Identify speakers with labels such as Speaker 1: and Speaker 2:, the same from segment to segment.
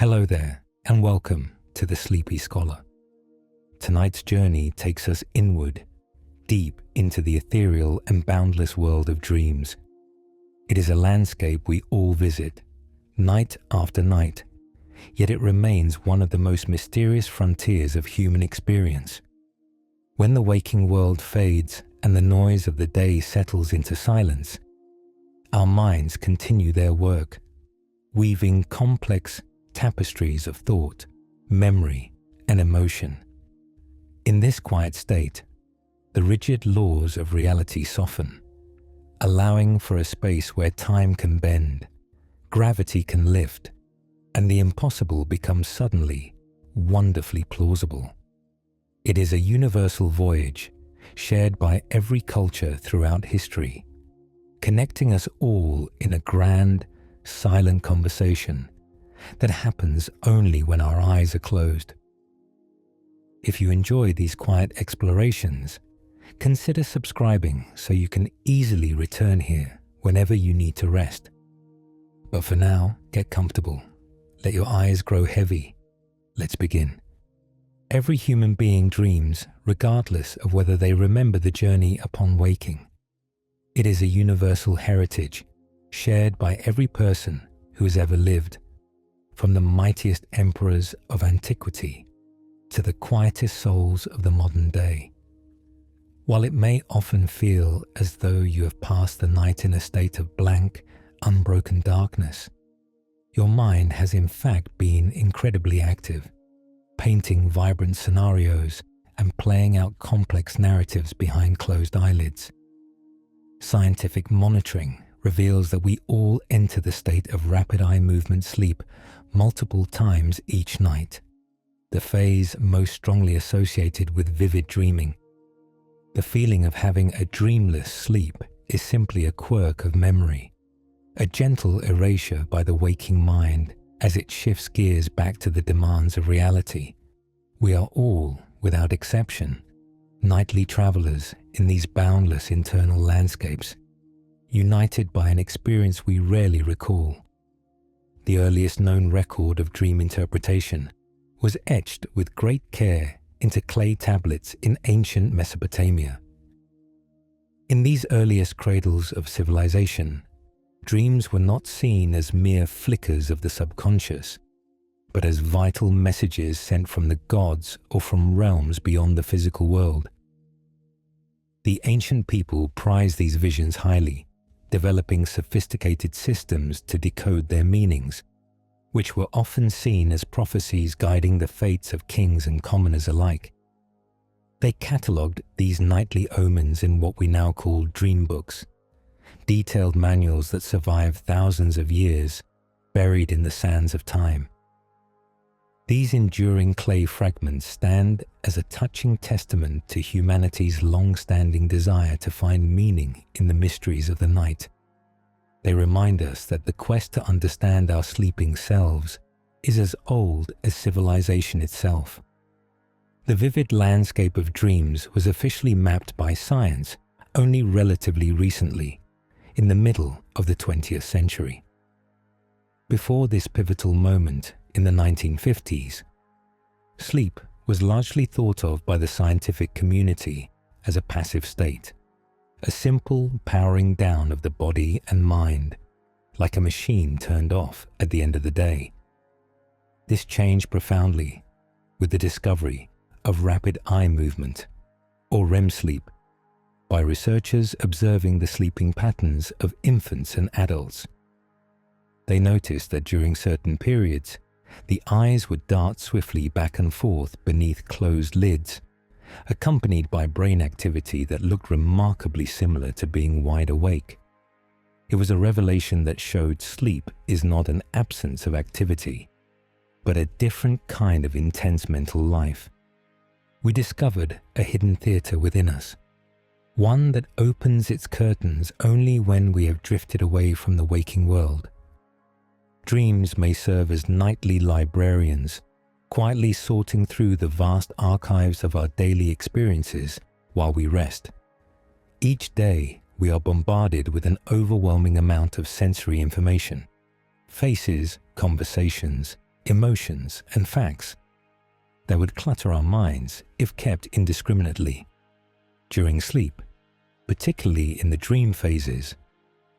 Speaker 1: Hello there, and welcome to The Sleepy Scholar. Tonight's journey takes us inward, deep into the ethereal and boundless world of dreams. It is a landscape we all visit, night after night, yet it remains one of the most mysterious frontiers of human experience. When the waking world fades and the noise of the day settles into silence, our minds continue their work, weaving complex tapestries of thought, memory, and emotion. In this quiet state, the rigid laws of reality soften, allowing for a space where time can bend, gravity can lift, and the impossible becomes suddenly, wonderfully plausible. It is a universal voyage, shared by every culture throughout history, connecting us all in a grand, silent conversation that happens only when our eyes are closed. If you enjoy these quiet explorations, consider subscribing so you can easily return here whenever you need to rest. But for now, get comfortable. Let your eyes grow heavy. Let's begin. Every human being dreams, regardless of whether they remember the journey upon waking. It is a universal heritage, shared by every person who has ever lived, from the mightiest emperors of antiquity to the quietest souls of the modern day. While it may often feel as though you have passed the night in a state of blank, unbroken darkness, your mind has in fact been incredibly active, painting vibrant scenarios and playing out complex narratives behind closed eyelids. Scientific monitoring reveals that we all enter the state of rapid eye movement sleep multiple times each night, the phase most strongly associated with vivid dreaming. The feeling of having a dreamless sleep is simply a quirk of memory, a gentle erasure by the waking mind as it shifts gears back to the demands of reality. We are all, without exception, nightly travelers in these boundless internal landscapes, united by an experience we rarely recall. The earliest known record of dream interpretation was etched with great care into clay tablets in ancient Mesopotamia. In these earliest cradles of civilization, dreams were not seen as mere flickers of the subconscious, but as vital messages sent from the gods or from realms beyond the physical world. The ancient people prized these visions highly, developing sophisticated systems to decode their meanings, which were often seen as prophecies guiding the fates of kings and commoners alike. They catalogued these nightly omens in what we now call dream books, detailed manuals that survive thousands of years, buried in the sands of time. These enduring clay fragments stand as a touching testament to humanity's long-standing desire to find meaning in the mysteries of the night. They remind us that the quest to understand our sleeping selves is as old as civilization itself. The vivid landscape of dreams was officially mapped by science only relatively recently, in the middle of the 20th century. Before this pivotal moment, in the 1950s, sleep was largely thought of by the scientific community as a passive state, a simple powering down of the body and mind, like a machine turned off at the end of the day. This changed profoundly with the discovery of rapid eye movement, or REM sleep, by researchers observing the sleeping patterns of infants and adults. They noticed that during certain periods, the eyes would dart swiftly back and forth beneath closed lids, accompanied by brain activity that looked remarkably similar to being wide awake. It was a revelation that showed sleep is not an absence of activity, but a different kind of intense mental life. We discovered a hidden theater within us, one that opens its curtains only when we have drifted away from the waking world. Dreams may serve as nightly librarians, quietly sorting through the vast archives of our daily experiences while we rest. Each day, we are bombarded with an overwhelming amount of sensory information, faces, conversations, emotions, and facts that would clutter our minds if kept indiscriminately. During sleep, particularly in the dream phases,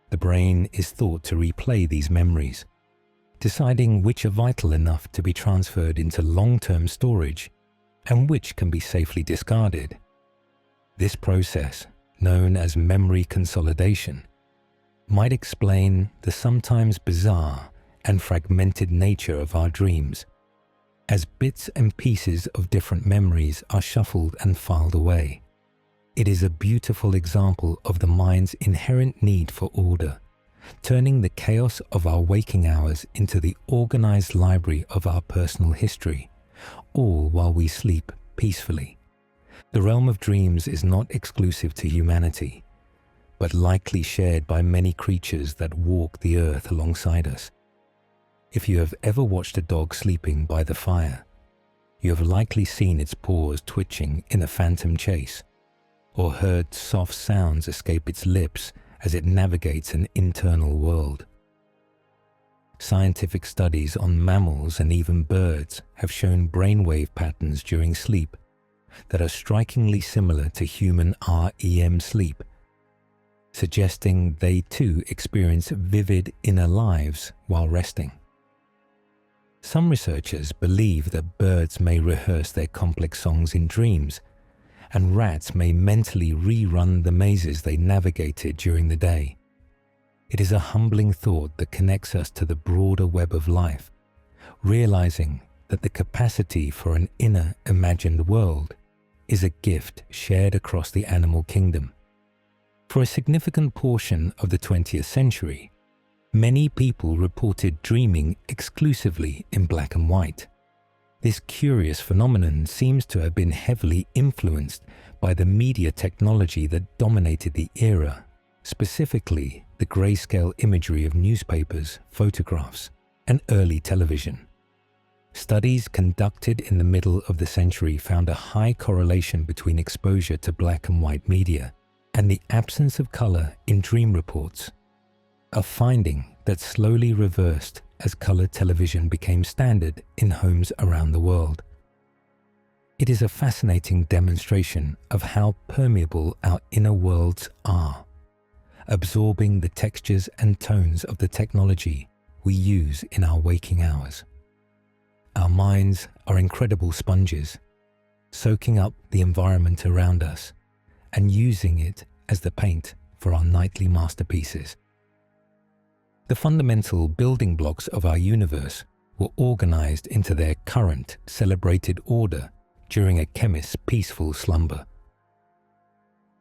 Speaker 1: the brain is thought to replay these memories, deciding which are vital enough to be transferred into long-term storage and which can be safely discarded. This process, known as memory consolidation, might explain the sometimes bizarre and fragmented nature of our dreams, as bits and pieces of different memories are shuffled and filed away. It is a beautiful example of the mind's inherent need for order, turning the chaos of our waking hours into the organized library of our personal history, all while we sleep peacefully. The realm of dreams is not exclusive to humanity, but likely shared by many creatures that walk the earth alongside us. If you have ever watched a dog sleeping by the fire, you have likely seen its paws twitching in a phantom chase, or heard soft sounds escape its lips as it navigates an internal world. Scientific studies on mammals and even birds have shown brainwave patterns during sleep that are strikingly similar to human REM sleep, suggesting they too experience vivid inner lives while resting. Some researchers believe that birds may rehearse their complex songs in dreams, and rats may mentally rerun the mazes they navigated during the day. It is a humbling thought that connects us to the broader web of life, realizing that the capacity for an inner imagined world is a gift shared across the animal kingdom. For a significant portion of the 20th century, many people reported dreaming exclusively in black and white. This curious phenomenon seems to have been heavily influenced by the media technology that dominated the era, specifically the grayscale imagery of newspapers, photographs, and early television. Studies conducted in the middle of the century found a high correlation between exposure to black and white media and the absence of color in dream reports, a finding that slowly reversed as color television became standard in homes around the world. It is a fascinating demonstration of how permeable our inner worlds are, absorbing the textures and tones of the technology we use in our waking hours. Our minds are incredible sponges, soaking up the environment around us and using it as the paint for our nightly masterpieces. The fundamental building blocks of our universe were organized into their current, celebrated order during a chemist's peaceful slumber.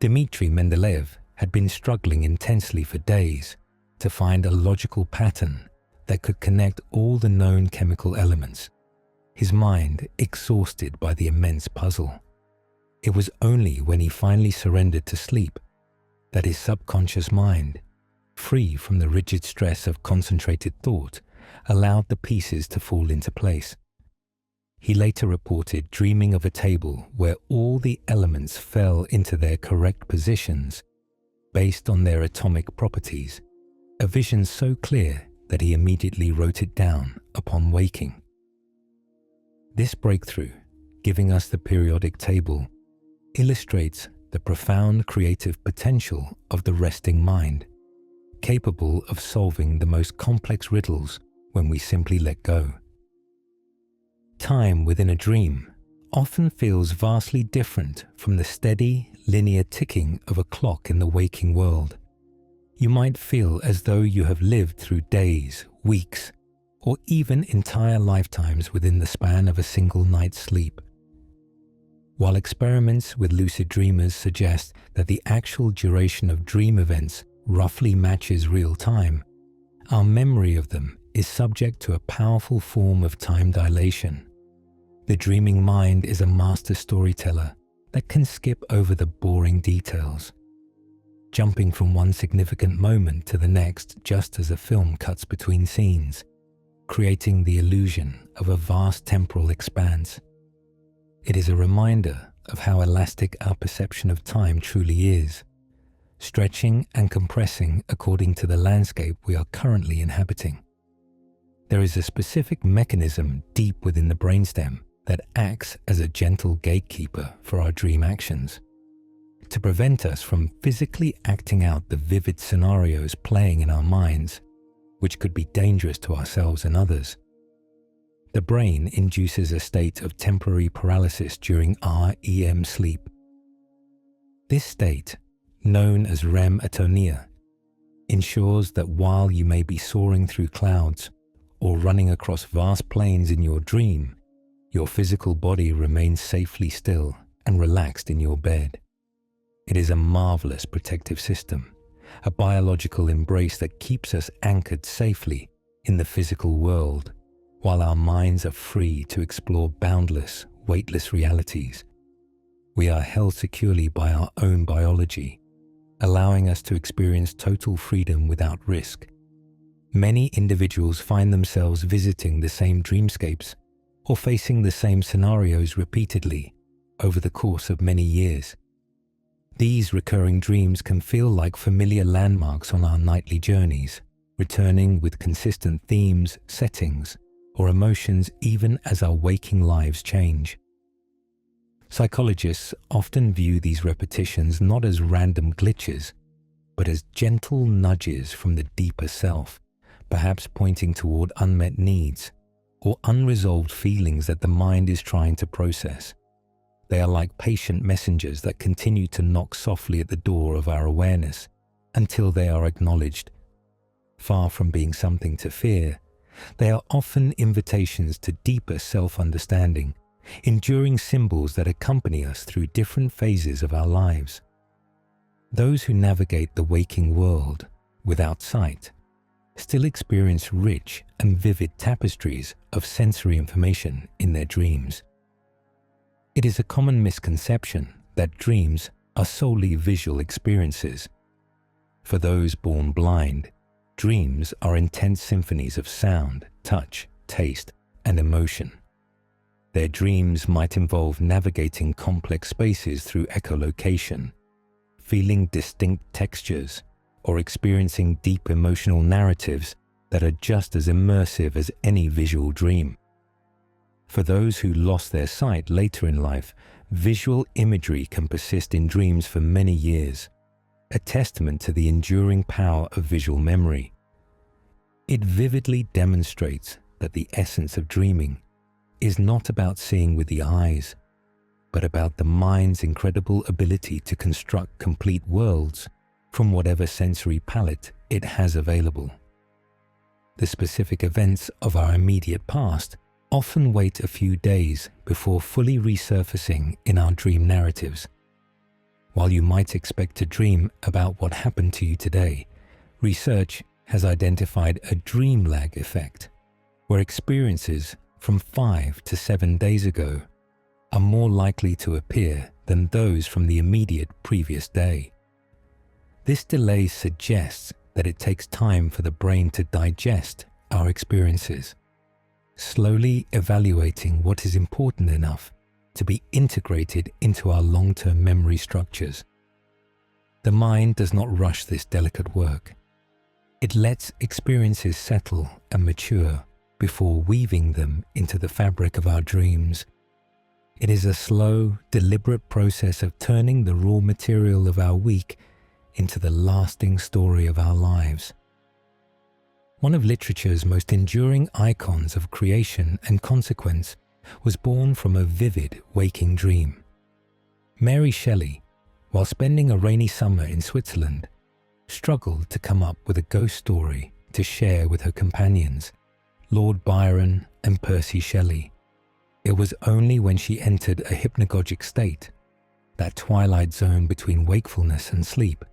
Speaker 1: Dmitri Mendeleev had been struggling intensely for days to find a logical pattern that could connect all the known chemical elements, his mind exhausted by the immense puzzle. It was only when he finally surrendered to sleep that his subconscious mind, free from the rigid stress of concentrated thought, allowed the pieces to fall into place. He later reported dreaming of a table where all the elements fell into their correct positions based on their atomic properties, a vision so clear that he immediately wrote it down upon waking. This breakthrough, giving us the periodic table, illustrates the profound creative potential of the resting mind, capable of solving the most complex riddles when we simply let go. Time within a dream often feels vastly different from the steady, linear ticking of a clock in the waking world. You might feel as though you have lived through days, weeks, or even entire lifetimes within the span of a single night's sleep. While experiments with lucid dreamers suggest that the actual duration of dream events roughly matches real time, our memory of them is subject to a powerful form of time dilation. The dreaming mind is a master storyteller that can skip over the boring details, jumping from one significant moment to the next just as a film cuts between scenes, creating the illusion of a vast temporal expanse. It is a reminder of how elastic our perception of time truly is, stretching and compressing according to the landscape we are currently inhabiting. there is a specific mechanism deep within the brainstem that acts as a gentle gatekeeper for our dream actions, to prevent us from physically acting out the vivid scenarios playing in our minds, which could be dangerous to ourselves and others. The brain induces a state of temporary paralysis during REM sleep. This state, known as REM atonia, ensures that while you may be soaring through clouds or running across vast plains in your dream, your physical body remains safely still and relaxed in your bed. It is a marvelous protective system, a biological embrace that keeps us anchored safely in the physical world, while our minds are free to explore boundless, weightless realities. We are held securely by our own biology, allowing us to experience total freedom without risk. Many individuals find themselves visiting the same dreamscapes or facing the same scenarios repeatedly over the course of many years. These recurring dreams can feel like familiar landmarks on our nightly journeys, returning with consistent themes, settings, or emotions even as our waking lives change. Psychologists often view these repetitions not as random glitches, but as gentle nudges from the deeper self, perhaps pointing toward unmet needs or unresolved feelings that the mind is trying to process. They are like patient messengers that continue to knock softly at the door of our awareness until they are acknowledged. Far from being something to fear, they are often invitations to deeper self-understanding, enduring symbols that accompany us through different phases of our lives. Those who navigate the waking world without sight still experience rich and vivid tapestries of sensory information in their dreams. It is a common misconception that dreams are solely visual experiences. For those born blind, dreams are intense symphonies of sound, touch, taste, and emotion. Their dreams might involve navigating complex spaces through echolocation, feeling distinct textures, or experiencing deep emotional narratives that are just as immersive as any visual dream. For those who lost their sight later in life, visual imagery can persist in dreams for many years, a testament to the enduring power of visual memory. It vividly demonstrates that the essence of dreaming is not about seeing with the eyes, but about the mind's incredible ability to construct complete worlds from whatever sensory palette it has available. The specific events of our immediate past often wait a few days before fully resurfacing in our dream narratives. While you might expect to dream about what happened to you today, research has identified a dream lag effect, where experiences from 5 to 7 days ago are more likely to appear than those from the immediate previous day. This delay suggests that it takes time for the brain to digest our experiences, slowly evaluating what is important enough to be integrated into our long-term memory structures. The mind does not rush this delicate work. It lets experiences settle and mature before weaving them into the fabric of our dreams. It is a slow, deliberate process of turning the raw material of our week into the lasting story of our lives. One of literature's most enduring icons of creation and consequence was born from a vivid waking dream. Mary Shelley, while spending a rainy summer in Switzerland, struggled to come up with a ghost story to share with her companions, Lord Byron and Percy Shelley. It was only when she entered a hypnagogic state, that twilight zone between wakefulness and sleep,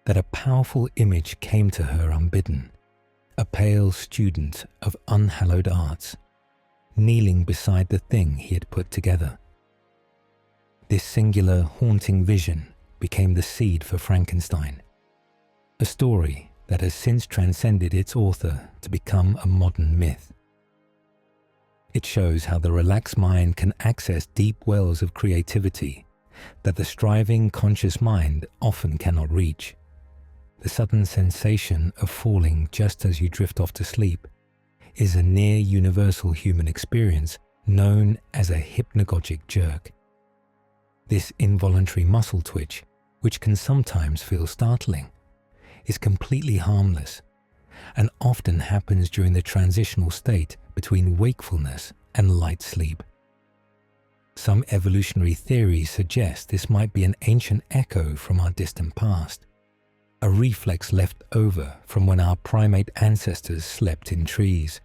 Speaker 1: that a powerful image came to her unbidden. A pale student of unhallowed arts, kneeling beside the thing he had put together. This singular, haunting vision became the seed for Frankenstein, a story that has since transcended its author to become a modern myth. It shows how the relaxed mind can access deep wells of creativity that the striving, conscious mind often cannot reach. The sudden sensation of falling just as you drift off to sleep is a near universal human experience known as a hypnagogic jerk. This involuntary muscle twitch, which can sometimes feel startling, is completely harmless and often happens during the transitional state between wakefulness and light sleep. Some evolutionary theories suggest this might be an ancient echo from our distant past, a reflex left over from when our primate ancestors slept in trees.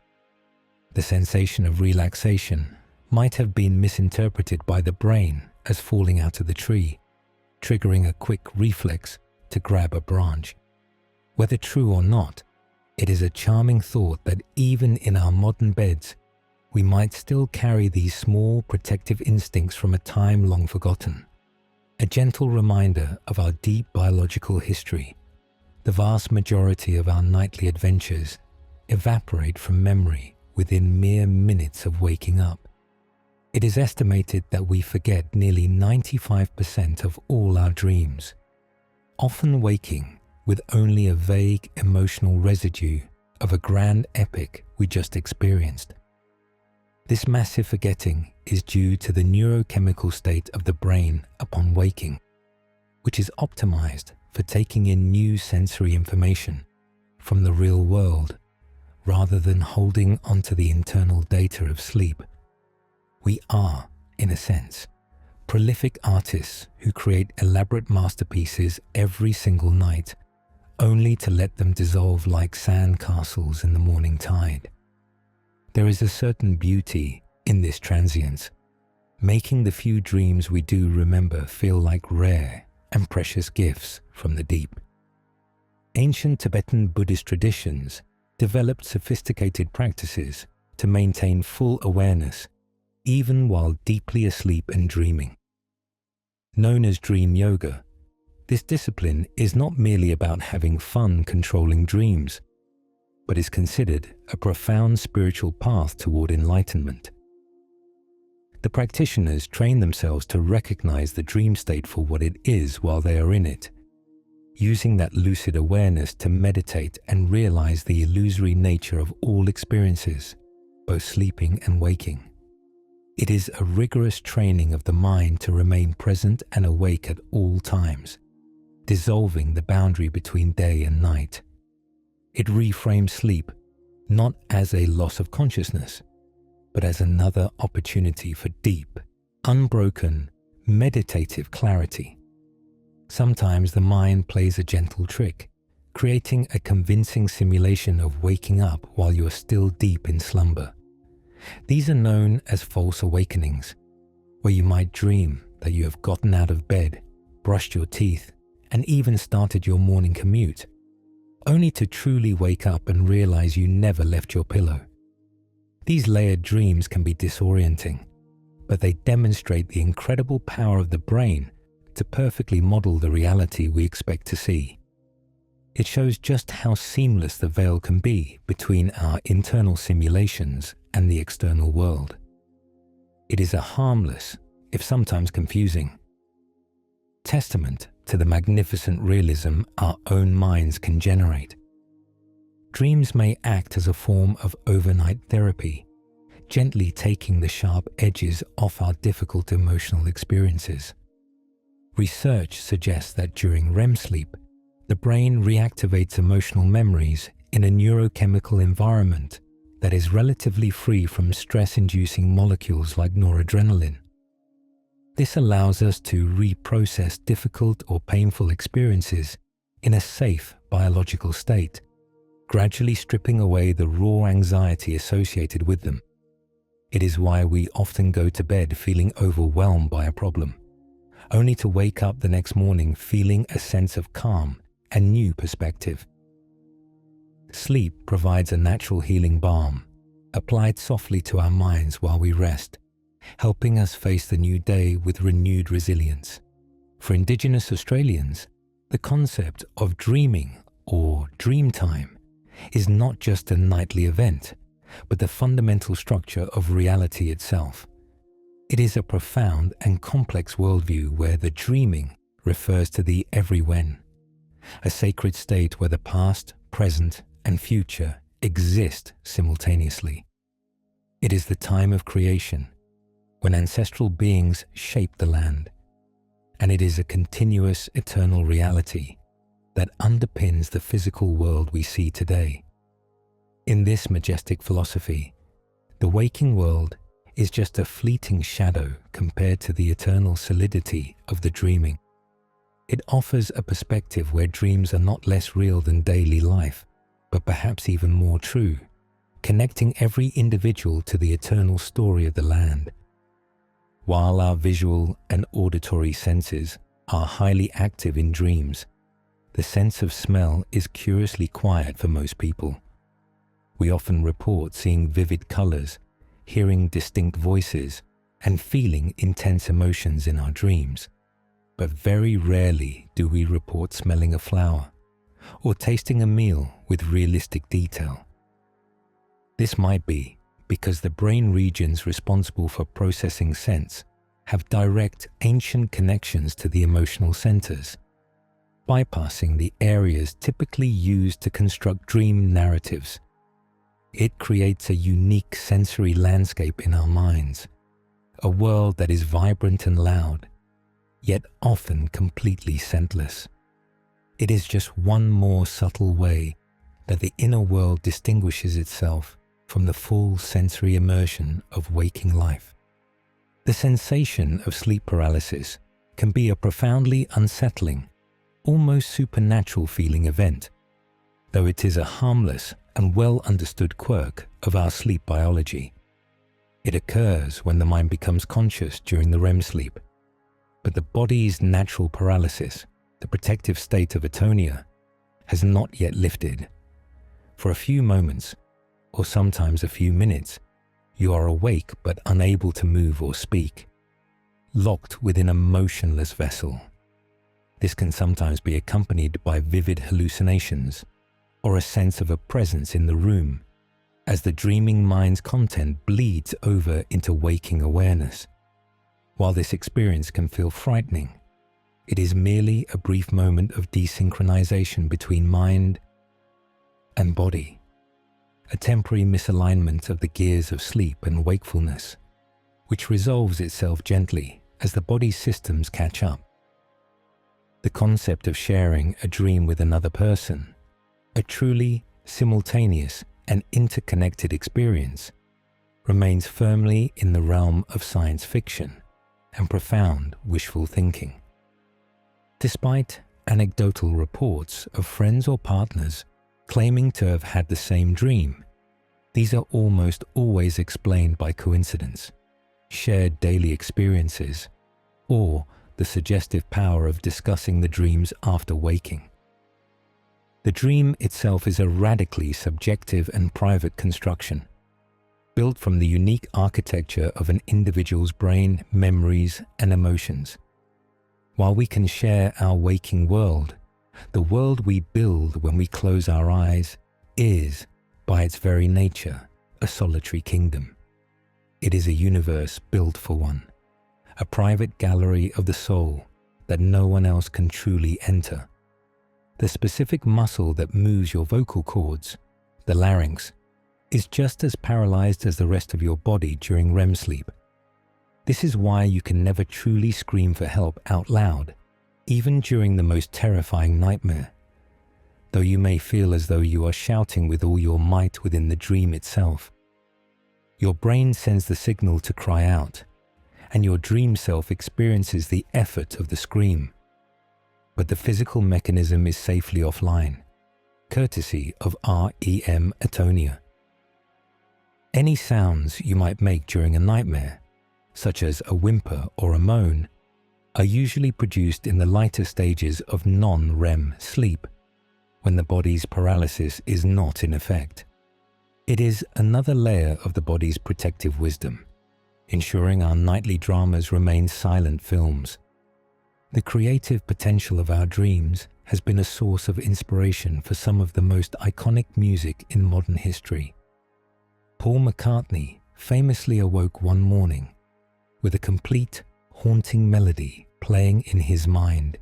Speaker 1: The sensation of relaxation might have been misinterpreted by the brain as falling out of the tree, triggering a quick reflex to grab a branch. Whether true or not, it is a charming thought that even in our modern beds, we might still carry these small protective instincts from a time long forgotten. A gentle reminder of our deep biological history. The vast majority of our nightly adventures evaporate from memory within mere minutes of waking up. It is estimated that we forget nearly 95% of all our dreams, often waking with only a vague emotional residue of a grand epic we just experienced. This massive forgetting is due to the neurochemical state of the brain upon waking, which is optimized for taking in new sensory information from the real world rather than holding onto the internal data of sleep. We are, in a sense, prolific artists who create elaborate masterpieces every single night, only to let them dissolve like sand castles in the morning tide. There is a certain beauty in this transience, making the few dreams we do remember feel like rare and precious gifts from the deep. Ancient Tibetan Buddhist traditions developed sophisticated practices to maintain full awareness even while deeply asleep and dreaming. Known as dream yoga, this discipline is not merely about having fun controlling dreams, but is considered a profound spiritual path toward enlightenment. The practitioners train themselves to recognize the dream state for what it is while they are in it, using that lucid awareness to meditate and realize the illusory nature of all experiences, both sleeping and waking. It is a rigorous training of the mind to remain present and awake at all times, dissolving the boundary between day and night. It reframes sleep not as a loss of consciousness, but as another opportunity for deep, unbroken, meditative clarity. Sometimes the mind plays a gentle trick, creating a convincing simulation of waking up while you are still deep in slumber. These are known as false awakenings, where you might dream that you have gotten out of bed, brushed your teeth, and even started your morning commute, only to truly wake up and realize you never left your pillow. These layered dreams can be disorienting, but they demonstrate the incredible power of the brain to perfectly model the reality we expect to see. It shows just how seamless the veil can be between our internal simulations and the external world. It is a harmless, if sometimes confusing, testament to the magnificent realism our own minds can generate. Dreams may act as a form of overnight therapy, gently taking the sharp edges off our difficult emotional experiences. Research suggests that during REM sleep, the brain reactivates emotional memories in a neurochemical environment that is relatively free from stress-inducing molecules like noradrenaline. This allows us to reprocess difficult or painful experiences in a safe biological state, gradually stripping away the raw anxiety associated with them. It is why we often go to bed feeling overwhelmed by a problem, only to wake up the next morning feeling a sense of calm and new perspective. Sleep provides a natural healing balm, applied softly to our minds while we rest, helping us face the new day with renewed resilience. For Indigenous Australians, the concept of dreaming or dream time is not just a nightly event, but the fundamental structure of reality itself. It is a profound and complex worldview where the dreaming refers to the every when, a sacred state where the past, present, and future exist simultaneously. It is the time of creation, when ancestral beings shaped the land, and it is a continuous eternal reality that underpins the physical world we see today. In this majestic philosophy, the waking world is just a fleeting shadow compared to the eternal solidity of the dreaming. It offers a perspective where dreams are not less real than daily life, but perhaps even more true, connecting every individual to the eternal story of the land. While our visual and auditory senses are highly active in dreams, the sense of smell is curiously quiet for most people. We often report seeing vivid colors, hearing distinct voices, and feeling intense emotions in our dreams. But very rarely do we report smelling a flower or tasting a meal with realistic detail. This might be because the brain regions responsible for processing sense have direct ancient connections to the emotional centers, bypassing the areas typically used to construct dream narratives. It creates a unique sensory landscape in our minds, a world that is vibrant and loud, yet often completely scentless. It is just one more subtle way that the inner world distinguishes itself from the full sensory immersion of waking life. The sensation of sleep paralysis can be a profoundly unsettling, almost supernatural feeling event, though it is a harmless and well understood quirk of our sleep biology. It occurs when the mind becomes conscious during the REM sleep, but the body's natural paralysis, the protective state of atonia, has not yet lifted. For a few moments, or sometimes a few minutes, you are awake but unable to move or speak, locked within a motionless vessel. This can sometimes be accompanied by vivid hallucinations or a sense of a presence in the room as the dreaming mind's content bleeds over into waking awareness. While this experience can feel frightening, it is merely a brief moment of desynchronization between mind and body, a temporary misalignment of the gears of sleep and wakefulness, which resolves itself gently as the body's systems catch up. The concept of sharing a dream with another person, a truly simultaneous and interconnected experience, remains firmly in the realm of science fiction and profound wishful thinking. Despite anecdotal reports of friends or partners claiming to have had the same dream, these are almost always explained by coincidence, shared daily experiences, or the suggestive power of discussing the dreams after waking. The dream itself is a radically subjective and private construction, built from the unique architecture of an individual's brain, memories, and emotions. While we can share our waking world, the world we build when we close our eyes is, by its very nature, a solitary kingdom. It is a universe built for one, a private gallery of the soul that no one else can truly enter. The specific muscle that moves your vocal cords, the larynx, is just as paralyzed as the rest of your body during REM sleep. This is why you can never truly scream for help out loud, even during the most terrifying nightmare, though you may feel as though you are shouting with all your might within the dream itself. Your brain sends the signal to cry out, and your dream self experiences the effort of the scream. But the physical mechanism is safely offline, courtesy of REM atonia. Any sounds you might make during a nightmare, such as a whimper or a moan, are usually produced in the lighter stages of non-REM sleep, when the body's paralysis is not in effect. It is another layer of the body's protective wisdom, ensuring our nightly dramas remain silent films. The creative potential of our dreams has been a source of inspiration for some of the most iconic music in modern history. Paul McCartney famously awoke one morning with a complete, haunting melody playing in his mind,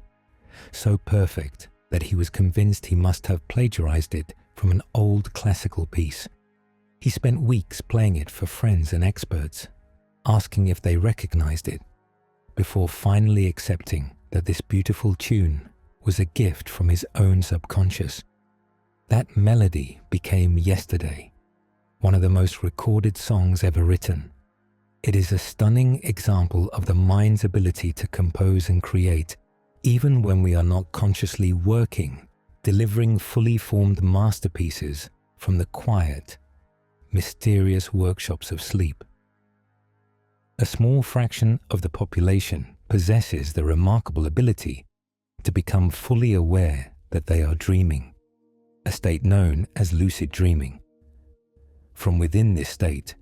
Speaker 1: so perfect that he was convinced he must have plagiarized it from an old classical piece. He spent weeks playing it for friends and experts, asking if they recognized it, before finally accepting that this beautiful tune was a gift from his own subconscious. That melody became Yesterday, one of the most recorded songs ever written. It is a stunning example of the mind's ability to compose and create, even when we are not consciously working, delivering fully formed masterpieces from the quiet, mysterious workshops of sleep. A small fraction of the population possesses the remarkable ability to become fully aware that they are dreaming, a state known as lucid dreaming. From within this state,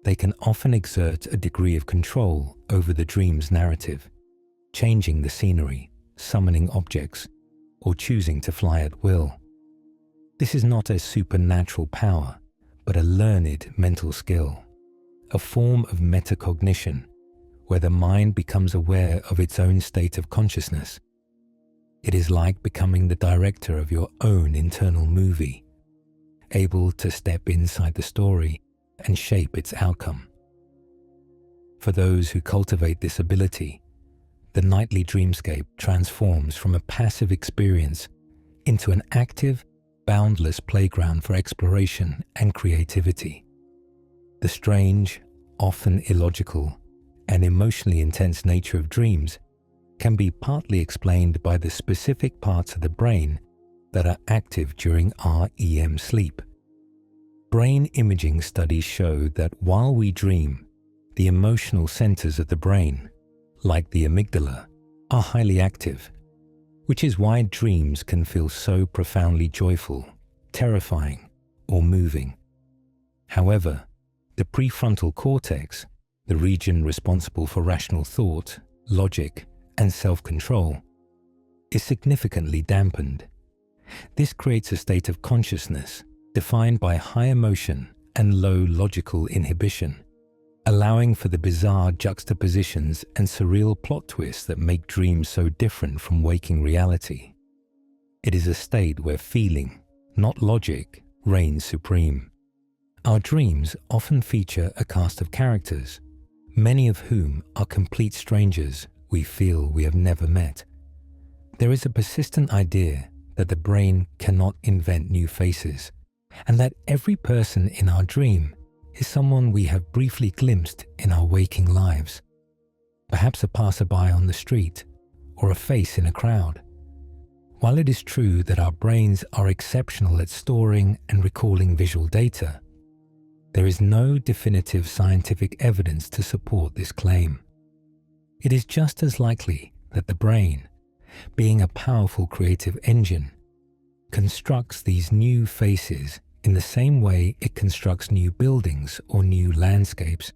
Speaker 1: they can often exert a degree of control over the dream's narrative, changing the scenery, summoning objects, or choosing to fly at will. This is not a supernatural power, but a learned mental skill, a form of metacognition where the mind becomes aware of its own state of consciousness. It is like becoming the director of your own internal movie, able to step inside the story and shape its outcome. For those who cultivate this ability, the nightly dreamscape transforms from a passive experience into an active, boundless playground for exploration and creativity. The strange, often illogical, and emotionally intense nature of dreams can be partly explained by the specific parts of the brain that are active during REM sleep. Brain imaging studies show that while we dream, the emotional centers of the brain, like the amygdala, are highly active, which is why dreams can feel so profoundly joyful, terrifying, or moving. However, the prefrontal cortex, the region responsible for rational thought, logic, and self-control, is significantly dampened. This creates a state of consciousness defined by high emotion and low logical inhibition, allowing for the bizarre juxtapositions and surreal plot twists that make dreams so different from waking reality. It is a state where feeling, not logic, reigns supreme. Our dreams often feature a cast of characters, many of whom are complete strangers we feel we have never met. There is a persistent idea that the brain cannot invent new faces, and that every person in our dream is someone we have briefly glimpsed in our waking lives, perhaps a passerby on the street or a face in a crowd. While it is true that our brains are exceptional at storing and recalling visual data, there is no definitive scientific evidence to support this claim. It is just as likely that the brain, being a powerful creative engine, constructs these new faces in the same way it constructs new buildings or new landscapes,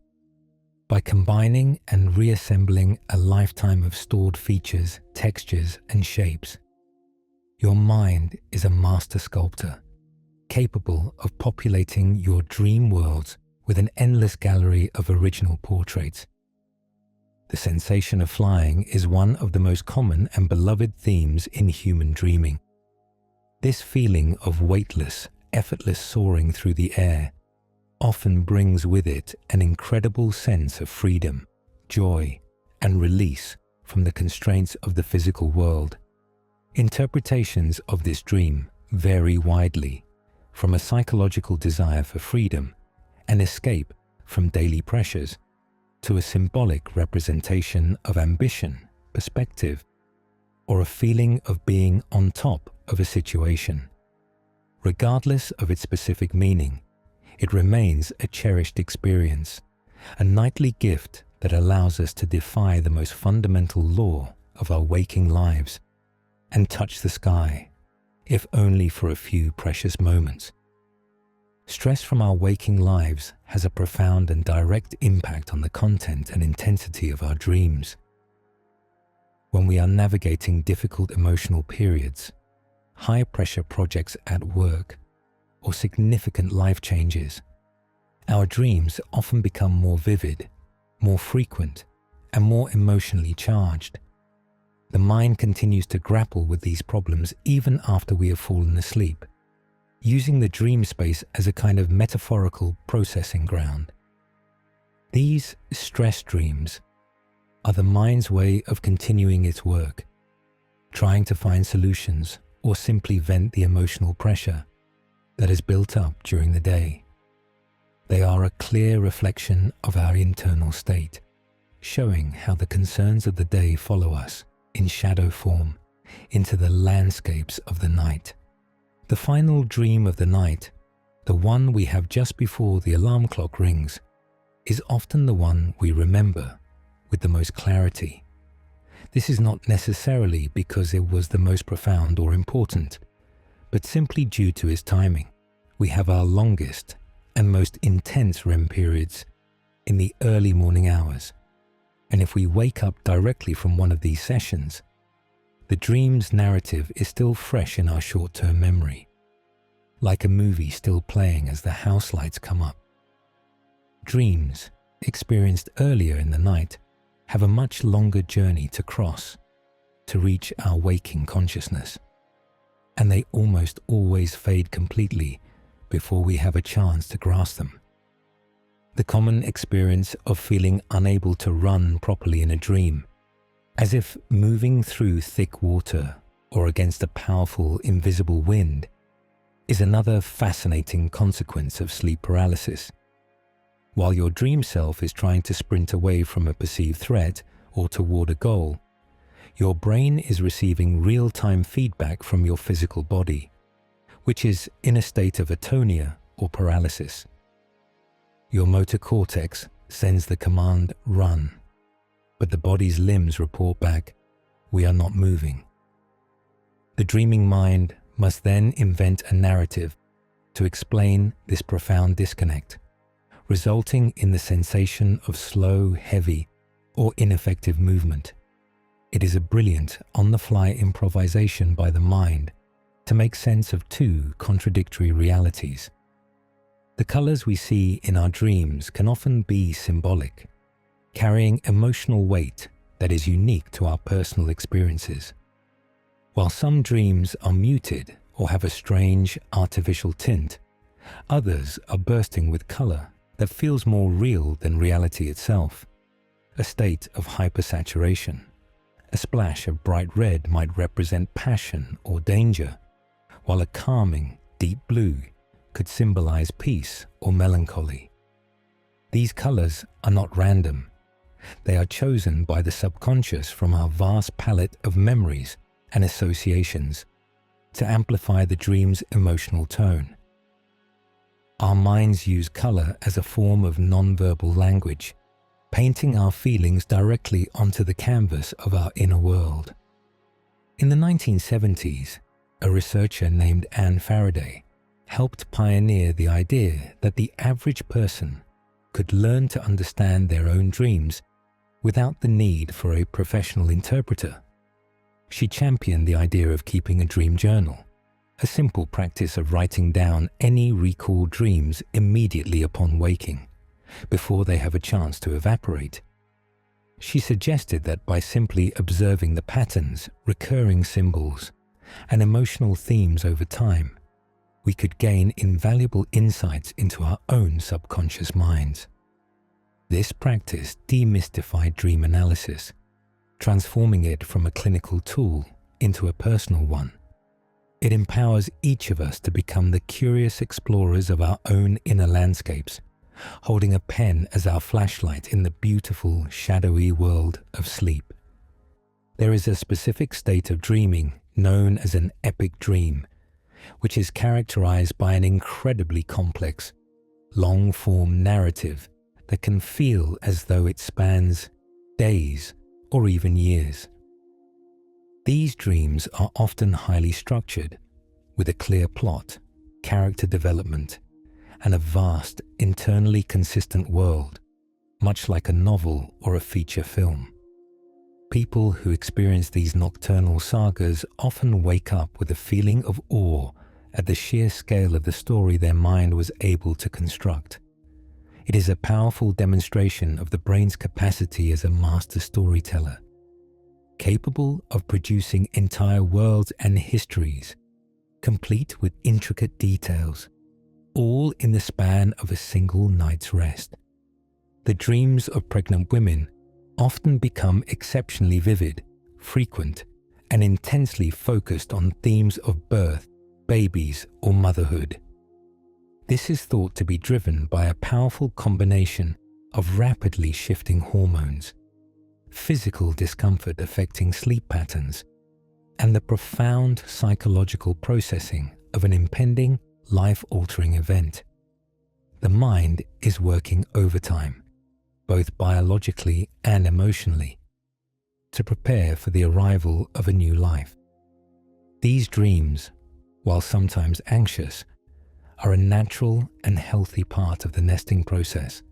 Speaker 1: by combining and reassembling a lifetime of stored features, textures, and shapes. Your mind is a master sculptor, capable of populating your dream worlds with an endless gallery of original portraits. The sensation of flying is one of the most common and beloved themes in human dreaming. This feeling of weightless, effortless soaring through the air often brings with it an incredible sense of freedom, joy, and release from the constraints of the physical world. Interpretations of this dream vary widely, from a psychological desire for freedom and escape from daily pressures, to a symbolic representation of ambition, perspective, or a feeling of being on top of a situation. Regardless of its specific meaning, it remains a cherished experience, a nightly gift that allows us to defy the most fundamental law of our waking lives and touch the sky, if only for a few precious moments. Stress from our waking lives has a profound and direct impact on the content and intensity of our dreams. When we are navigating difficult emotional periods, high-pressure projects at work, or significant life changes, our dreams often become more vivid, more frequent, and more emotionally charged. The mind continues to grapple with these problems even after we have fallen asleep, using the dream space as a kind of metaphorical processing ground. These stress dreams are the mind's way of continuing its work, trying to find solutions or simply vent the emotional pressure that is built up during the day. They are a clear reflection of our internal state, showing how the concerns of the day follow us in shadow form into the landscapes of the night. The final dream of the night, the one we have just before the alarm clock rings, is often the one we remember with the most clarity. This is not necessarily because it was the most profound or important, but simply due to its timing. We have our longest and most intense REM periods in the early morning hours, and if we wake up directly from one of these sessions, the dream's narrative is still fresh in our short-term memory, like a movie still playing as the house lights come up. Dreams, experienced earlier in the night, have a much longer journey to cross to reach our waking consciousness, and they almost always fade completely before we have a chance to grasp them. The common experience of feeling unable to run properly in a dream, as if moving through thick water or against a powerful invisible wind, is another fascinating consequence of sleep paralysis. While your dream self is trying to sprint away from a perceived threat or toward a goal, your brain is receiving real-time feedback from your physical body, which is in a state of atonia or paralysis. Your motor cortex sends the command, run, but the body's limbs report back, we are not moving. The dreaming mind must then invent a narrative to explain this profound disconnect, resulting in the sensation of slow, heavy, or ineffective movement. It is a brilliant, on-the-fly improvisation by the mind to make sense of two contradictory realities. The colors we see in our dreams can often be symbolic, carrying emotional weight that is unique to our personal experiences. While some dreams are muted or have a strange, artificial tint, others are bursting with color that feels more real than reality itself, a state of hypersaturation. A splash of bright red might represent passion or danger, while a calming, deep blue could symbolize peace or melancholy. These colors are not random. They are chosen by the subconscious from our vast palette of memories and associations to amplify the dream's emotional tone. Our minds use color as a form of non-verbal language, painting our feelings directly onto the canvas of our inner world. In the 1970s, a researcher named Anne Faraday helped pioneer the idea that the average person could learn to understand their own dreams without the need for a professional interpreter. She championed the idea of keeping a dream journal, a simple practice of writing down any recalled dreams immediately upon waking, before they have a chance to evaporate. She suggested that by simply observing the patterns, recurring symbols, and emotional themes over time, we could gain invaluable insights into our own subconscious minds. This practice demystified dream analysis, transforming it from a clinical tool into a personal one. It empowers each of us to become the curious explorers of our own inner landscapes, holding a pen as our flashlight in the beautiful, shadowy world of sleep. There is a specific state of dreaming known as an epic dream, which is characterized by an incredibly complex, long-form narrative that can feel as though it spans days or even years. These dreams are often highly structured, with a clear plot, character development, and a vast, internally consistent world, much like a novel or a feature film. People who experience these nocturnal sagas often wake up with a feeling of awe at the sheer scale of the story their mind was able to construct. It is a powerful demonstration of the brain's capacity as a master storyteller, capable of producing entire worlds and histories complete with intricate details, all in the span of a single night's rest. The dreams of pregnant women often become exceptionally vivid, frequent, and intensely focused on themes of birth, babies, or motherhood. This is thought to be driven by a powerful combination of rapidly shifting hormones, physical discomfort affecting sleep patterns, and the profound psychological processing of an impending, life-altering event. The mind is working overtime, both biologically and emotionally, to prepare for the arrival of a new life. These dreams, while sometimes anxious, are a natural and healthy part of the nesting process,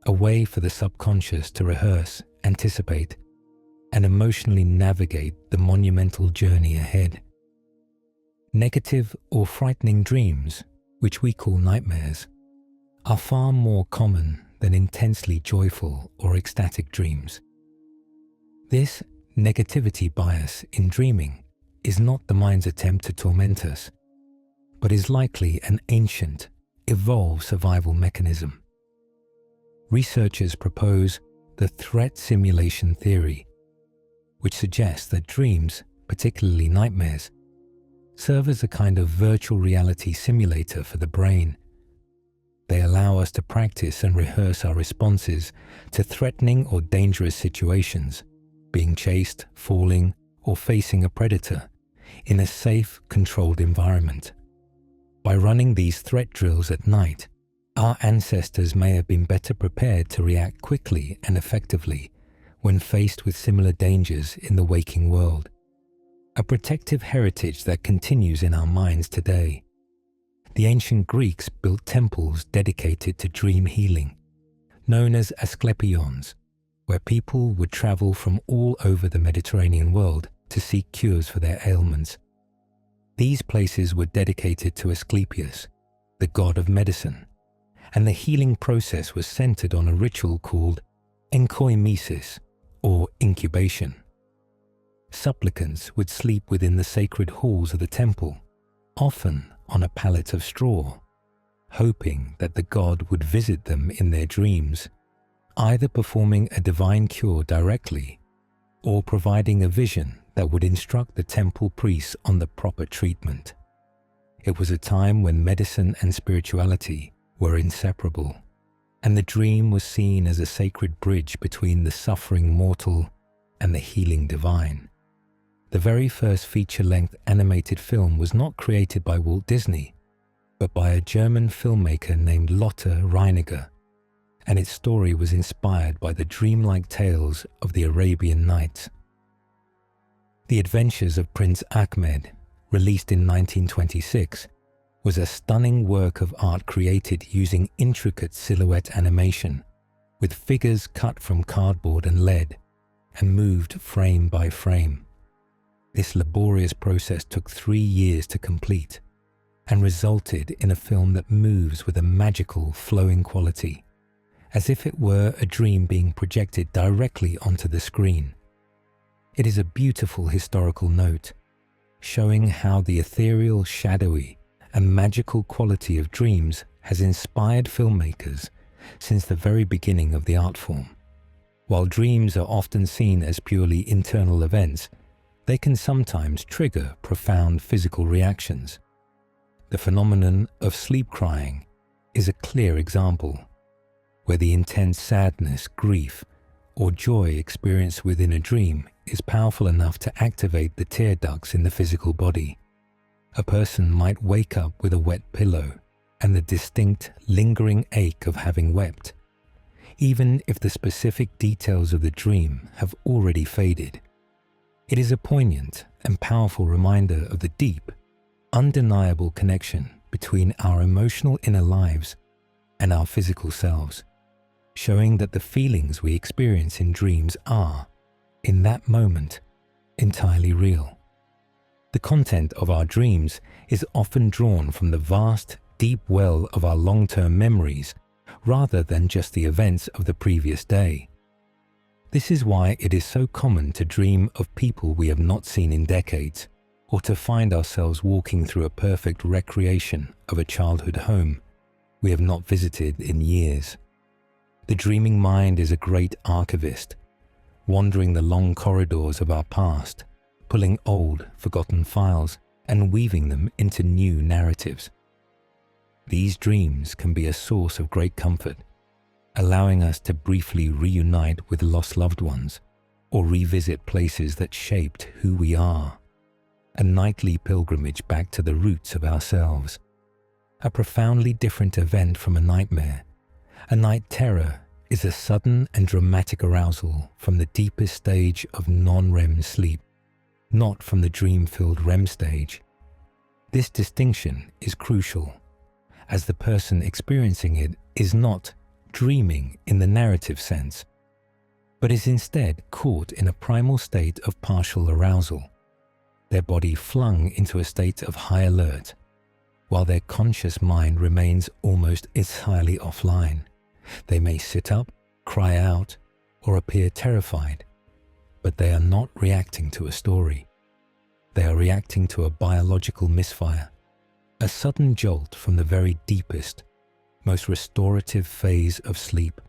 Speaker 1: a way for the subconscious to rehearse, anticipate, and emotionally navigate the monumental journey ahead. Negative or frightening dreams, which we call nightmares, are far more common than intensely joyful or ecstatic dreams. This negativity bias in dreaming is not the mind's attempt to torment us, but is likely an ancient, evolved survival mechanism. Researchers propose the threat simulation theory, which suggests that dreams, particularly nightmares, serve as a kind of virtual reality simulator for the brain. They allow us to practice and rehearse our responses to threatening or dangerous situations, being chased, falling, or facing a predator, in a safe, controlled environment. By running these threat drills at night, our ancestors may have been better prepared to react quickly and effectively when faced with similar dangers in the waking world, a protective heritage that continues in our minds today. The ancient Greeks built temples dedicated to dream healing, known as Asclepions, where people would travel from all over the Mediterranean world to seek cures for their ailments. These places were dedicated to Asclepius, the god of medicine, and the healing process was centered on a ritual called enkoimesis, or incubation. Supplicants would sleep within the sacred halls of the temple, often on a pallet of straw, hoping that the god would visit them in their dreams, either performing a divine cure directly or providing a vision that would instruct the temple priests on the proper treatment. It was a time when medicine and spirituality were inseparable, and the dream was seen as a sacred bridge between the suffering mortal and the healing divine. The very first feature-length animated film was not created by Walt Disney, but by a German filmmaker named Lotte Reiniger, and its story was inspired by the dreamlike tales of the Arabian Nights. The Adventures of Prince Ahmed, released in 1926, was a stunning work of art created using intricate silhouette animation, with figures cut from cardboard and lead, and moved frame by frame. This laborious process took 3 years to complete, and resulted in a film that moves with a magical, flowing quality, as if it were a dream being projected directly onto the screen. It is a beautiful historical note, showing how the ethereal, shadowy, and magical quality of dreams has inspired filmmakers since the very beginning of the art form. While dreams are often seen as purely internal events, they can sometimes trigger profound physical reactions. The phenomenon of sleep crying is a clear example, where the intense sadness, grief, or joy experienced within a dream is powerful enough to activate the tear ducts in the physical body. A person might wake up with a wet pillow and the distinct, lingering ache of having wept, even if the specific details of the dream have already faded. It is a poignant and powerful reminder of the deep, undeniable connection between our emotional inner lives and our physical selves, showing that the feelings we experience in dreams are, in that moment, entirely real. The content of our dreams is often drawn from the vast, deep well of our long-term memories rather than just the events of the previous day. This is why it is so common to dream of people we have not seen in decades, or to find ourselves walking through a perfect recreation of a childhood home we have not visited in years. The dreaming mind is a great archivist, wandering the long corridors of our past, pulling old, forgotten files and weaving them into new narratives. These dreams can be a source of great comfort, allowing us to briefly reunite with lost loved ones or revisit places that shaped who we are. A nightly pilgrimage back to the roots of ourselves. A profoundly different event from a nightmare. A night terror is a sudden and dramatic arousal from the deepest stage of non-REM sleep, not from the dream-filled REM stage. This distinction is crucial, as the person experiencing it is not dreaming in the narrative sense, but is instead caught in a primal state of partial arousal, their body flung into a state of high alert, while their conscious mind remains almost entirely offline. They may sit up, cry out, or appear terrified, but they are not reacting to a story. They are reacting to a biological misfire, a sudden jolt from the very deepest, most restorative phase of sleep.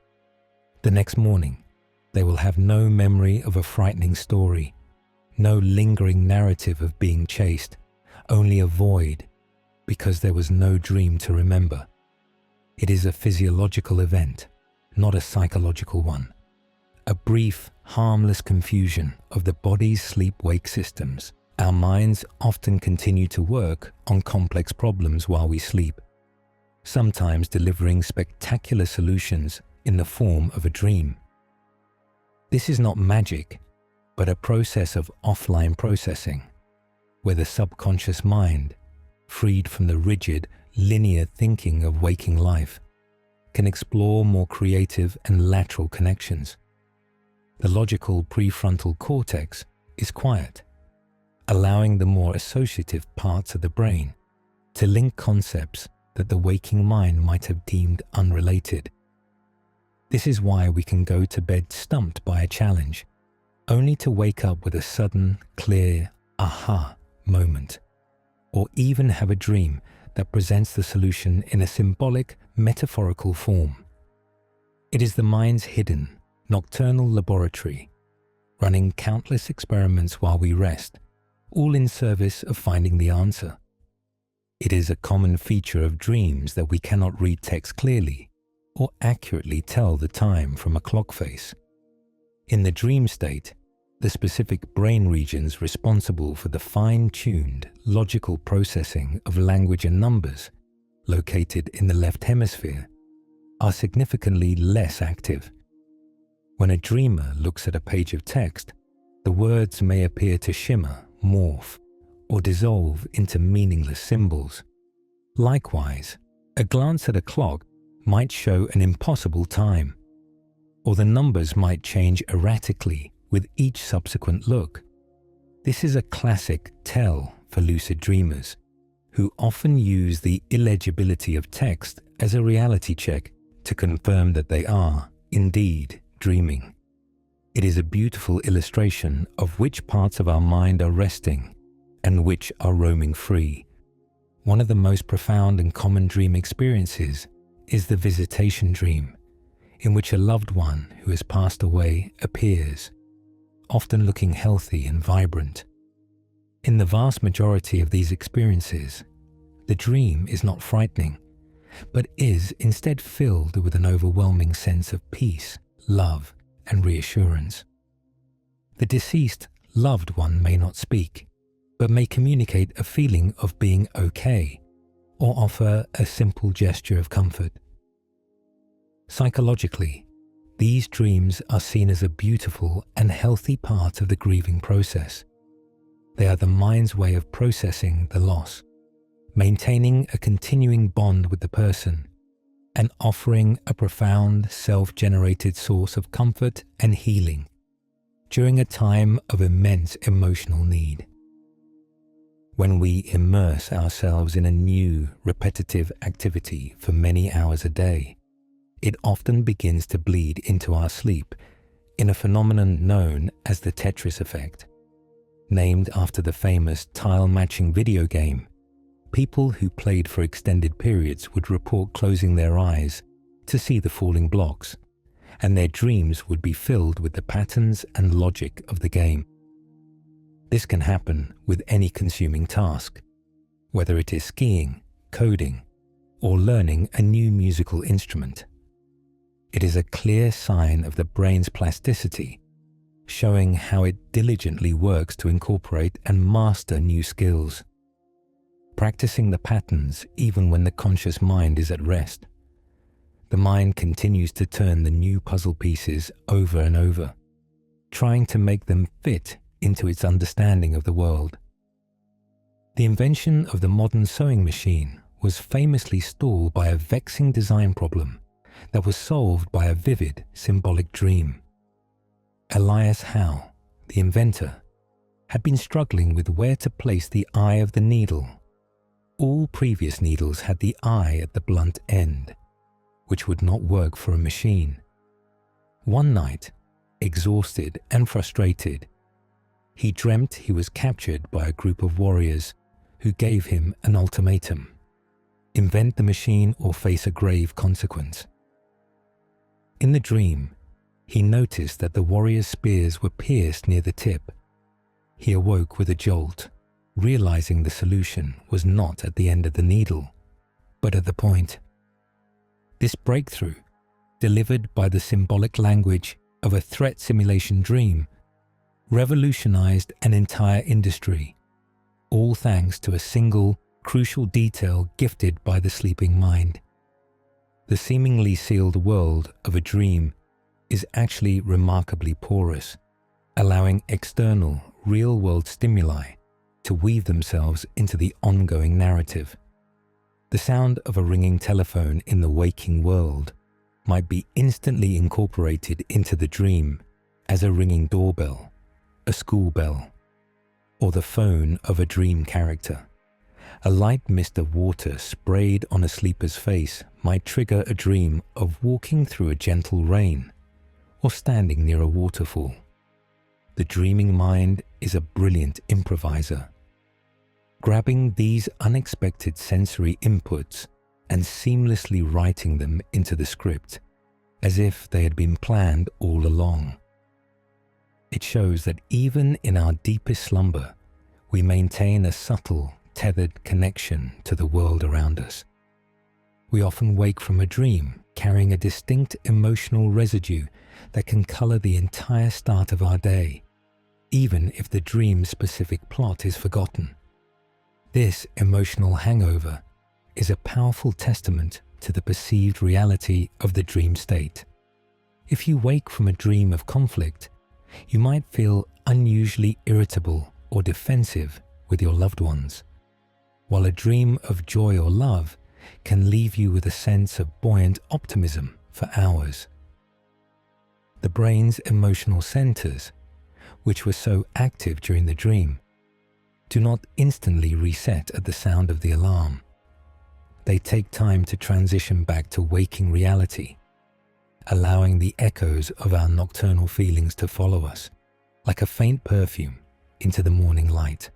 Speaker 1: The next morning, they will have no memory of a frightening story, no lingering narrative of being chased, only a void, because there was no dream to remember. It is a physiological event, not a psychological one. A brief, harmless confusion of the body's sleep-wake systems. Our minds often continue to work on complex problems while we sleep, sometimes delivering spectacular solutions in the form of a dream. This is not magic, but a process of offline processing, where the subconscious mind, freed from the rigid, linear thinking of waking life, can explore more creative and lateral connections. The logical prefrontal cortex is quiet, allowing the more associative parts of the brain to link concepts that the waking mind might have deemed unrelated. This is why we can go to bed stumped by a challenge, only to wake up with a sudden, clear aha moment, or even have a dream that presents the solution in a symbolic, metaphorical form. It is the mind's hidden, nocturnal laboratory, running countless experiments while we rest, all in service of finding the answer. It is a common feature of dreams that we cannot read text clearly or accurately tell the time from a clock face. In the dream state, the specific brain regions responsible for the fine-tuned, logical processing of language and numbers, located in the left hemisphere, are significantly less active. When a dreamer looks at a page of text, the words may appear to shimmer, morph, or dissolve into meaningless symbols. Likewise, a glance at a clock might show an impossible time, or the numbers might change erratically with each subsequent look. This is a classic tell for lucid dreamers, who often use the illegibility of text as a reality check to confirm that they are, indeed, dreaming. It is a beautiful illustration of which parts of our mind are resting and which are roaming free. One of the most profound and common dream experiences is the visitation dream, in which a loved one who has passed away appears, often looking healthy and vibrant. In the vast majority of these experiences, the dream is not frightening, but is instead filled with an overwhelming sense of peace, love, and reassurance. The deceased loved one may not speak, but may communicate a feeling of being okay, or offer a simple gesture of comfort. Psychologically, these dreams are seen as a beautiful and healthy part of the grieving process. They are the mind's way of processing the loss, maintaining a continuing bond with the person, and offering a profound self-generated source of comfort and healing during a time of immense emotional need. When we immerse ourselves in a new, repetitive activity for many hours a day, it often begins to bleed into our sleep in a phenomenon known as the Tetris effect. Named after the famous tile-matching video game, people who played for extended periods would report closing their eyes to see the falling blocks, and their dreams would be filled with the patterns and logic of the game. This can happen with any consuming task, whether it is skiing, coding, or learning a new musical instrument. It is a clear sign of the brain's plasticity, showing how it diligently works to incorporate and master new skills, practicing the patterns even when the conscious mind is at rest. The mind continues to turn the new puzzle pieces over and over, trying to make them fit into its understanding of the world. The invention of the modern sewing machine was famously stalled by a vexing design problem that was solved by a vivid, symbolic dream. Elias Howe, the inventor, had been struggling with where to place the eye of the needle. All previous needles had the eye at the blunt end, which would not work for a machine. One night, exhausted and frustrated, he dreamt he was captured by a group of warriors who gave him an ultimatum: invent the machine or face a grave consequence. In the dream, he noticed that the warriors' spears were pierced near the tip. He awoke with a jolt, realizing the solution was not at the end of the needle, but at the point. This breakthrough, delivered by the symbolic language of a threat simulation dream, revolutionized an entire industry, all thanks to a single, crucial detail gifted by the sleeping mind. The seemingly sealed world of a dream is actually remarkably porous, allowing external, real-world stimuli to weave themselves into the ongoing narrative. The sound of a ringing telephone in the waking world might be instantly incorporated into the dream as a ringing doorbell, a school bell, or the phone of a dream character. A light mist of water sprayed on a sleeper's face might trigger a dream of walking through a gentle rain or standing near a waterfall. The dreaming mind is a brilliant improviser, grabbing these unexpected sensory inputs and seamlessly writing them into the script as if they had been planned all along. It shows that even in our deepest slumber, we maintain a subtle, tethered connection to the world around us. We often wake from a dream carrying a distinct emotional residue that can color the entire start of our day, even if the dream's specific plot is forgotten. This emotional hangover is a powerful testament to the perceived reality of the dream state. If you wake from a dream of conflict, you might feel unusually irritable or defensive with your loved ones, while a dream of joy or love can leave you with a sense of buoyant optimism for hours. The brain's emotional centers, which were so active during the dream, do not instantly reset at the sound of the alarm. They take time to transition back to waking reality, allowing the echoes of our nocturnal feelings to follow us, like a faint perfume, into the morning light.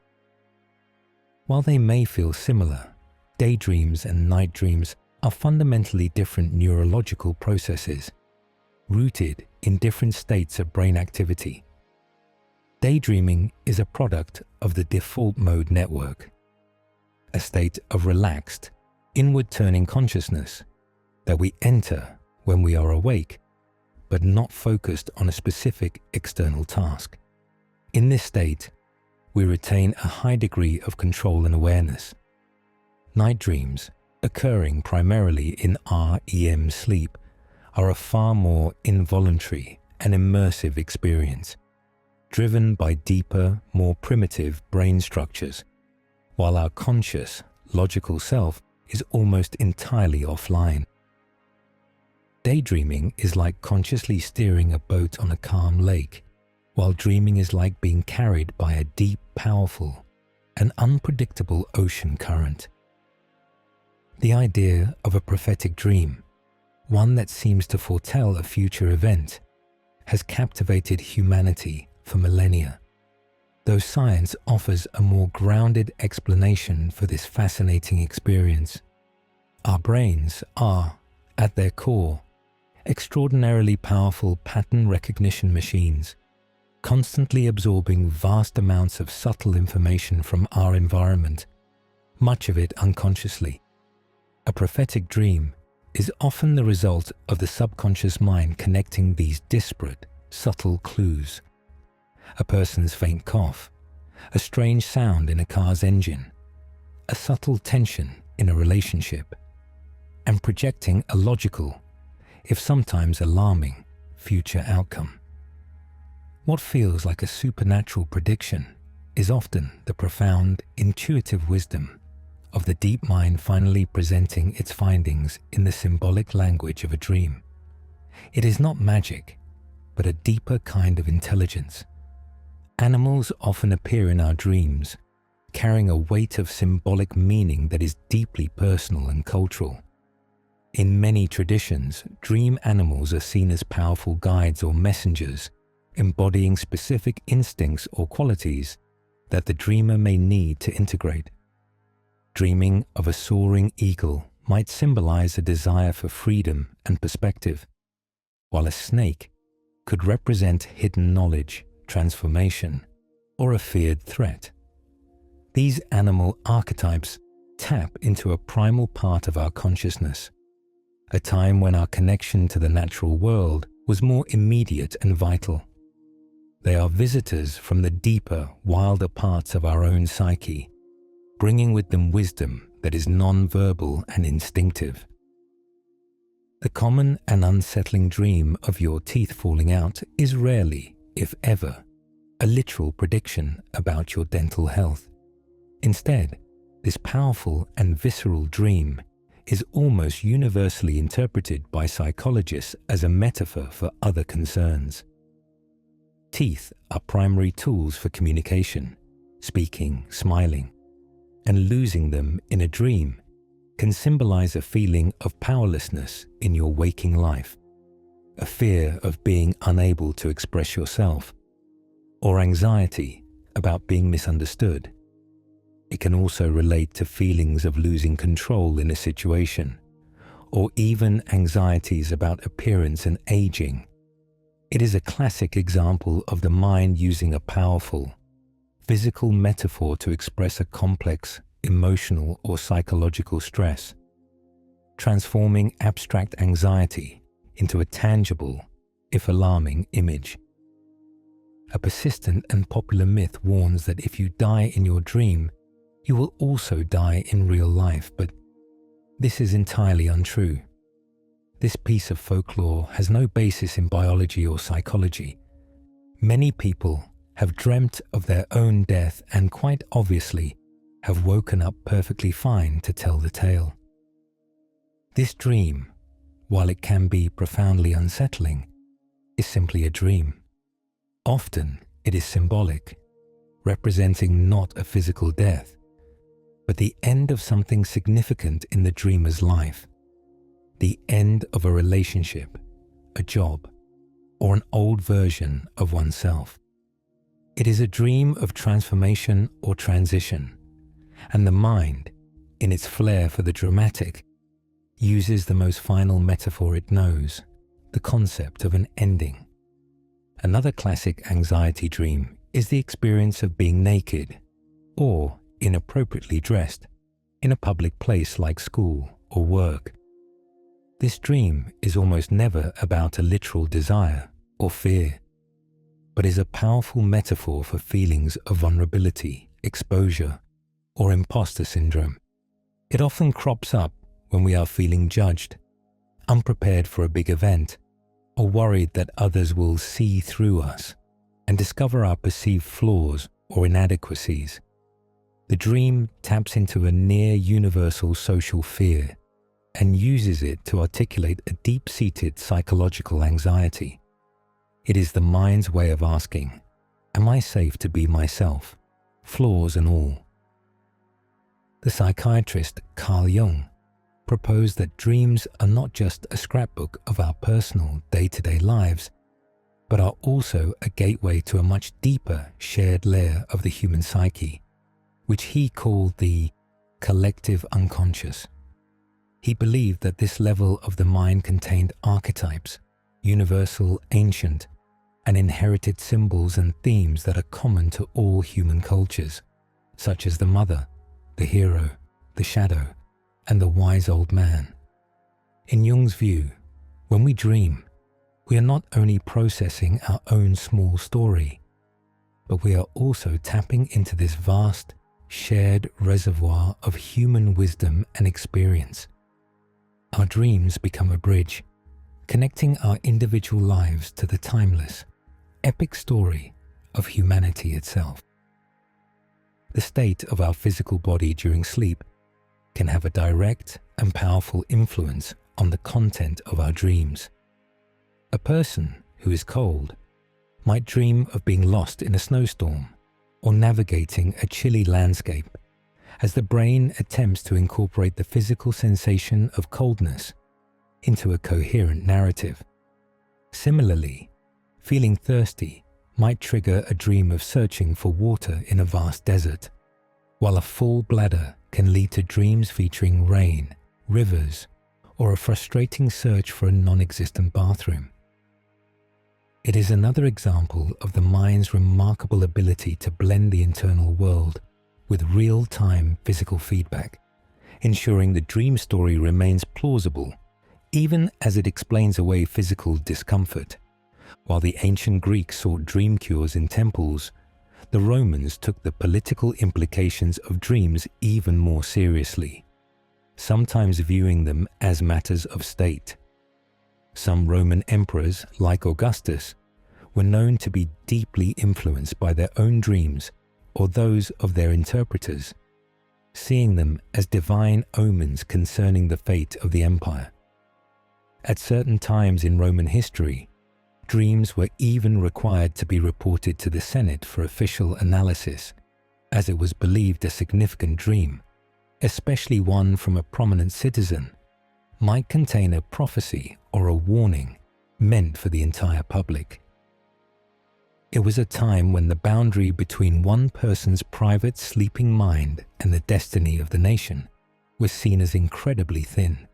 Speaker 1: While they may feel similar, daydreams and night dreams are fundamentally different neurological processes, rooted in different states of brain activity. Daydreaming is a product of the default mode network, a state of relaxed, inward-turning consciousness that we enter when we are awake, but not focused on a specific external task. In this state, we retain a high degree of control and awareness. Night dreams, occurring primarily in REM sleep, are a far more involuntary and immersive experience, driven by deeper, more primitive brain structures, while our conscious, logical self is almost entirely offline. Daydreaming is like consciously steering a boat on a calm lake, while dreaming is like being carried by a deep, powerful, and unpredictable ocean current. The idea of a prophetic dream, one that seems to foretell a future event, has captivated humanity for millennia. though science offers a more grounded explanation for this fascinating experience. Our brains are, at their core, extraordinarily powerful pattern recognition machines, constantly absorbing vast amounts of subtle information from our environment, much of it unconsciously. A prophetic dream is often the result of the subconscious mind connecting these disparate, subtle clues. A person's faint cough, a strange sound in a car's engine, a subtle tension in a relationship, and projecting a logical, if sometimes alarming, future outcome. What feels like a supernatural prediction is often the profound, intuitive wisdom of the deep mind finally presenting its findings in the symbolic language of a dream. It is not magic, but a deeper kind of intelligence. Animals often appear in our dreams, carrying a weight of symbolic meaning that is deeply personal and cultural. In many traditions, dream animals are seen as powerful guides or messengers, embodying specific instincts or qualities that the dreamer may need to integrate. Dreaming of a soaring eagle might symbolize a desire for freedom and perspective, while a snake could represent hidden knowledge, transformation, or a feared threat. These animal archetypes tap into a primal part of our consciousness, a time when our connection to the natural world was more immediate and vital. They are visitors from the deeper, wilder parts of our own psyche, bringing with them wisdom that is non-verbal and instinctive. The common and unsettling dream of your teeth falling out is rarely, if ever, a literal prediction about your dental health. Instead, this powerful and visceral dream is almost universally interpreted by psychologists as a metaphor for other concerns. Teeth are primary tools for communication, speaking, smiling, and losing them in a dream can symbolize a feeling of powerlessness in your waking life, a fear of being unable to express yourself, or anxiety about being misunderstood. It can also relate to feelings of losing control in a situation, or even anxieties about appearance and aging. It is a classic example of the mind using a powerful, physical metaphor to express a complex, emotional or psychological stress, transforming abstract anxiety into a tangible, if alarming, image. A persistent and popular myth warns that if you die in your dream, you will also die in real life, but this is entirely untrue. This piece of folklore has no basis in biology or psychology. Many people have dreamt of their own death and quite obviously have woken up perfectly fine to tell the tale. This dream, while it can be profoundly unsettling, is simply a dream. Often it is symbolic, representing not a physical death, but the end of something significant in the dreamer's life, the end of a relationship, a job, or an old version of oneself. It is a dream of transformation or transition, and the mind, in its flair for the dramatic, uses the most final metaphor it knows, the concept of an ending. Another classic anxiety dream is the experience of being naked or inappropriately dressed in a public place like school or work. This dream is almost never about a literal desire or fear, but is a powerful metaphor for feelings of vulnerability, exposure, or imposter syndrome. It often crops up when we are feeling judged, unprepared for a big event, or worried that others will see through us and discover our perceived flaws or inadequacies. The dream taps into a near universal social fear and uses it to articulate a deep-seated psychological anxiety. It is the mind's way of asking, am I safe to be myself, flaws and all? The psychiatrist Carl Jung proposed that dreams are not just a scrapbook of our personal day-to-day lives, but are also a gateway to a much deeper shared layer of the human psyche, which he called the collective unconscious. He believed that this level of the mind contained archetypes, universal, ancient, and inherited symbols and themes that are common to all human cultures, such as the mother, the hero, the shadow, and the wise old man. In Jung's view, when we dream, we are not only processing our own small story, but we are also tapping into this vast, shared reservoir of human wisdom and experience. Our dreams become a bridge, connecting our individual lives to the timeless, epic story of humanity itself. The state of our physical body during sleep can have a direct and powerful influence on the content of our dreams. A person who is cold might dream of being lost in a snowstorm or navigating a chilly landscape, as the brain attempts to incorporate the physical sensation of coldness into a coherent narrative. Similarly, feeling thirsty might trigger a dream of searching for water in a vast desert, while a full bladder can lead to dreams featuring rain, rivers, or a frustrating search for a non-existent bathroom. It is another example of the mind's remarkable ability to blend the internal world with real-time physical feedback, ensuring the dream story remains plausible even as it explains away physical discomfort. While the ancient Greeks sought dream cures in temples, the Romans took the political implications of dreams even more seriously, sometimes viewing them as matters of state. Some Roman emperors, like Augustus, were known to be deeply influenced by their own dreams or those of their interpreters, seeing them as divine omens concerning the fate of the empire. At certain times in Roman history, dreams were even required to be reported to the Senate for official analysis, as it was believed a significant dream, especially one from a prominent citizen, might contain a prophecy or a warning meant for the entire public. It was a time when the boundary between one person's private sleeping mind and the destiny of the nation was seen as incredibly thin.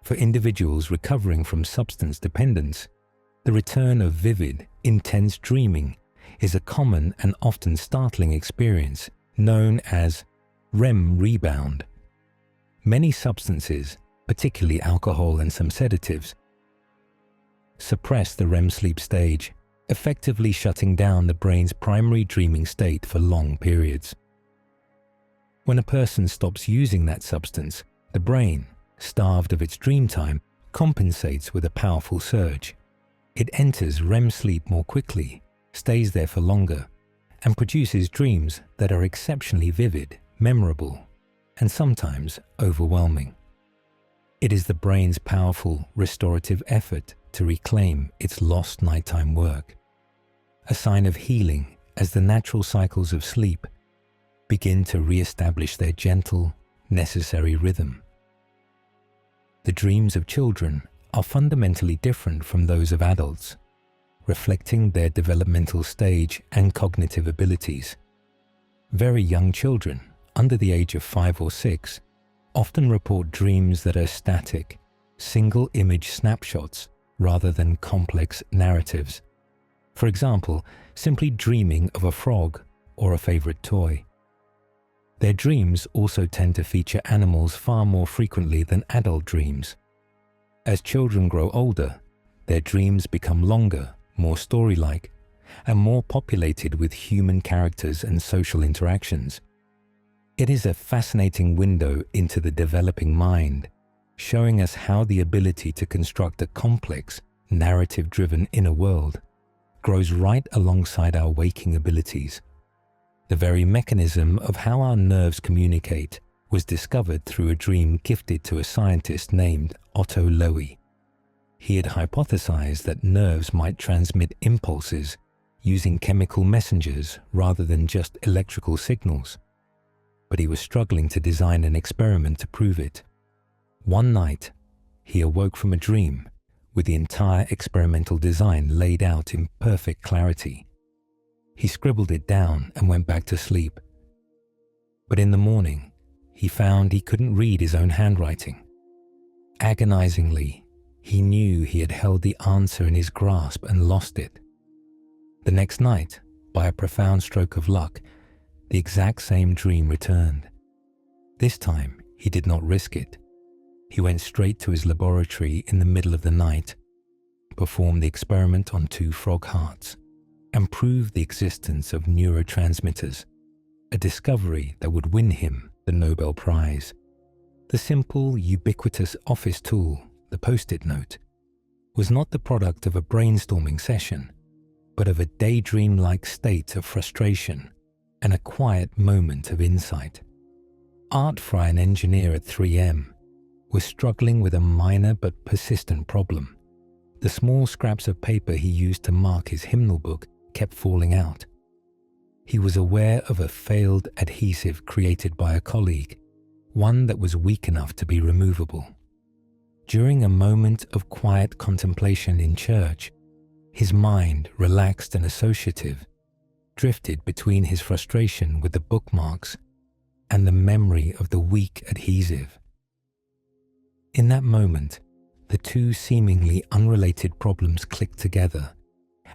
Speaker 1: For individuals recovering from substance dependence, the return of vivid, intense dreaming is a common and often startling experience known as REM rebound. Many substances, particularly alcohol and some sedatives, suppress the REM sleep stage, effectively shutting down the brain's primary dreaming state for long periods. When a person stops using that substance, the brain, starved of its dream time, compensates with a powerful surge. It enters REM sleep more quickly, stays there for longer, and produces dreams that are exceptionally vivid, memorable, and sometimes overwhelming. It is the brain's powerful restorative effort to reclaim its lost nighttime work, a sign of healing as the natural cycles of sleep begin to re-establish their gentle, necessary rhythm. The dreams of children are fundamentally different from those of adults, reflecting their developmental stage and cognitive abilities. Very young children, under the age of 5 or 6, often report dreams that are static, single-image snapshots rather than complex narratives. For example, simply dreaming of a frog or a favorite toy. Their dreams also tend to feature animals far more frequently than adult dreams. As children grow older, their dreams become longer, more story-like, and more populated with human characters and social interactions. It is a fascinating window into the developing mind, showing us how the ability to construct a complex, narrative-driven inner world grows right alongside our waking abilities. The very mechanism of how our nerves communicate was discovered through a dream gifted to a scientist named Otto Lowy. He had hypothesized that nerves might transmit impulses using chemical messengers rather than just electrical signals, but he was struggling to design an experiment to prove it. One night, he awoke from a dream with the entire experimental design laid out in perfect clarity. He scribbled it down and went back to sleep. But in the morning, he found he couldn't read his own handwriting. Agonizingly, he knew he had held the answer in his grasp and lost it. The next night, by a profound stroke of luck, the exact same dream returned. This time, he did not risk it. He went straight to his laboratory in the middle of the night, performed the experiment on 2 frog hearts, and proved the existence of neurotransmitters, a discovery that would win him the Nobel Prize. The simple, ubiquitous office tool, the Post-it note, was not the product of a brainstorming session, but of a daydream-like state of frustration and a quiet moment of insight. Art Fry, an engineer at 3M, was struggling with a minor but persistent problem. The small scraps of paper he used to mark his hymnal book kept falling out. He was aware of a failed adhesive created by a colleague, one that was weak enough to be removable. During a moment of quiet contemplation in church, his mind, relaxed and associative, drifted between his frustration with the bookmarks and the memory of the weak adhesive. In that moment, the 2 seemingly unrelated problems clicked together,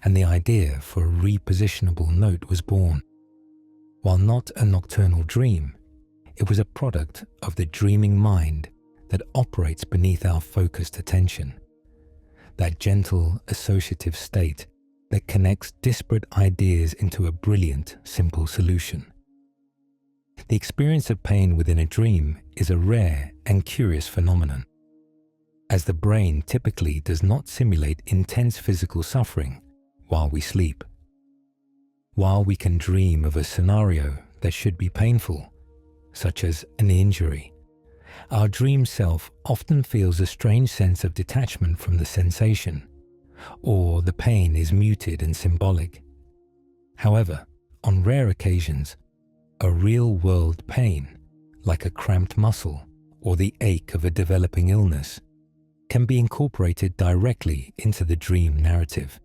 Speaker 1: and the idea for a repositionable note was born. While not a nocturnal dream, it was a product of the dreaming mind that operates beneath our focused attention, that gentle associative state that connects disparate ideas into a brilliant, simple solution. The experience of pain within a dream is a rare and curious phenomenon, as the brain typically does not simulate intense physical suffering while we sleep. While we can dream of a scenario that should be painful, such as an injury, our dream self often feels a strange sense of detachment from the sensation, or the pain is muted and symbolic. However, on rare occasions, a real-world pain, like a cramped muscle or the ache of a developing illness, can be incorporated directly into the dream narrative,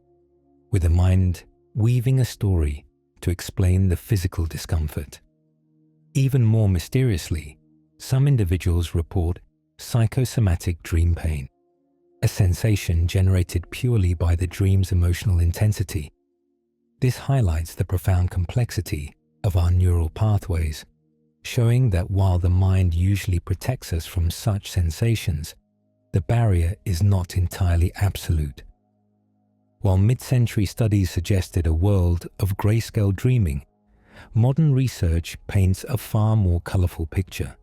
Speaker 1: with the mind weaving a story to explain the physical discomfort. Even more mysteriously, some individuals report psychosomatic dream pain, a sensation generated purely by the dream's emotional intensity. This highlights the profound complexity of our neural pathways, showing that while the mind usually protects us from such sensations, the barrier is not entirely absolute. While mid-century studies suggested a world of grayscale dreaming, modern research paints a far more colorful picture,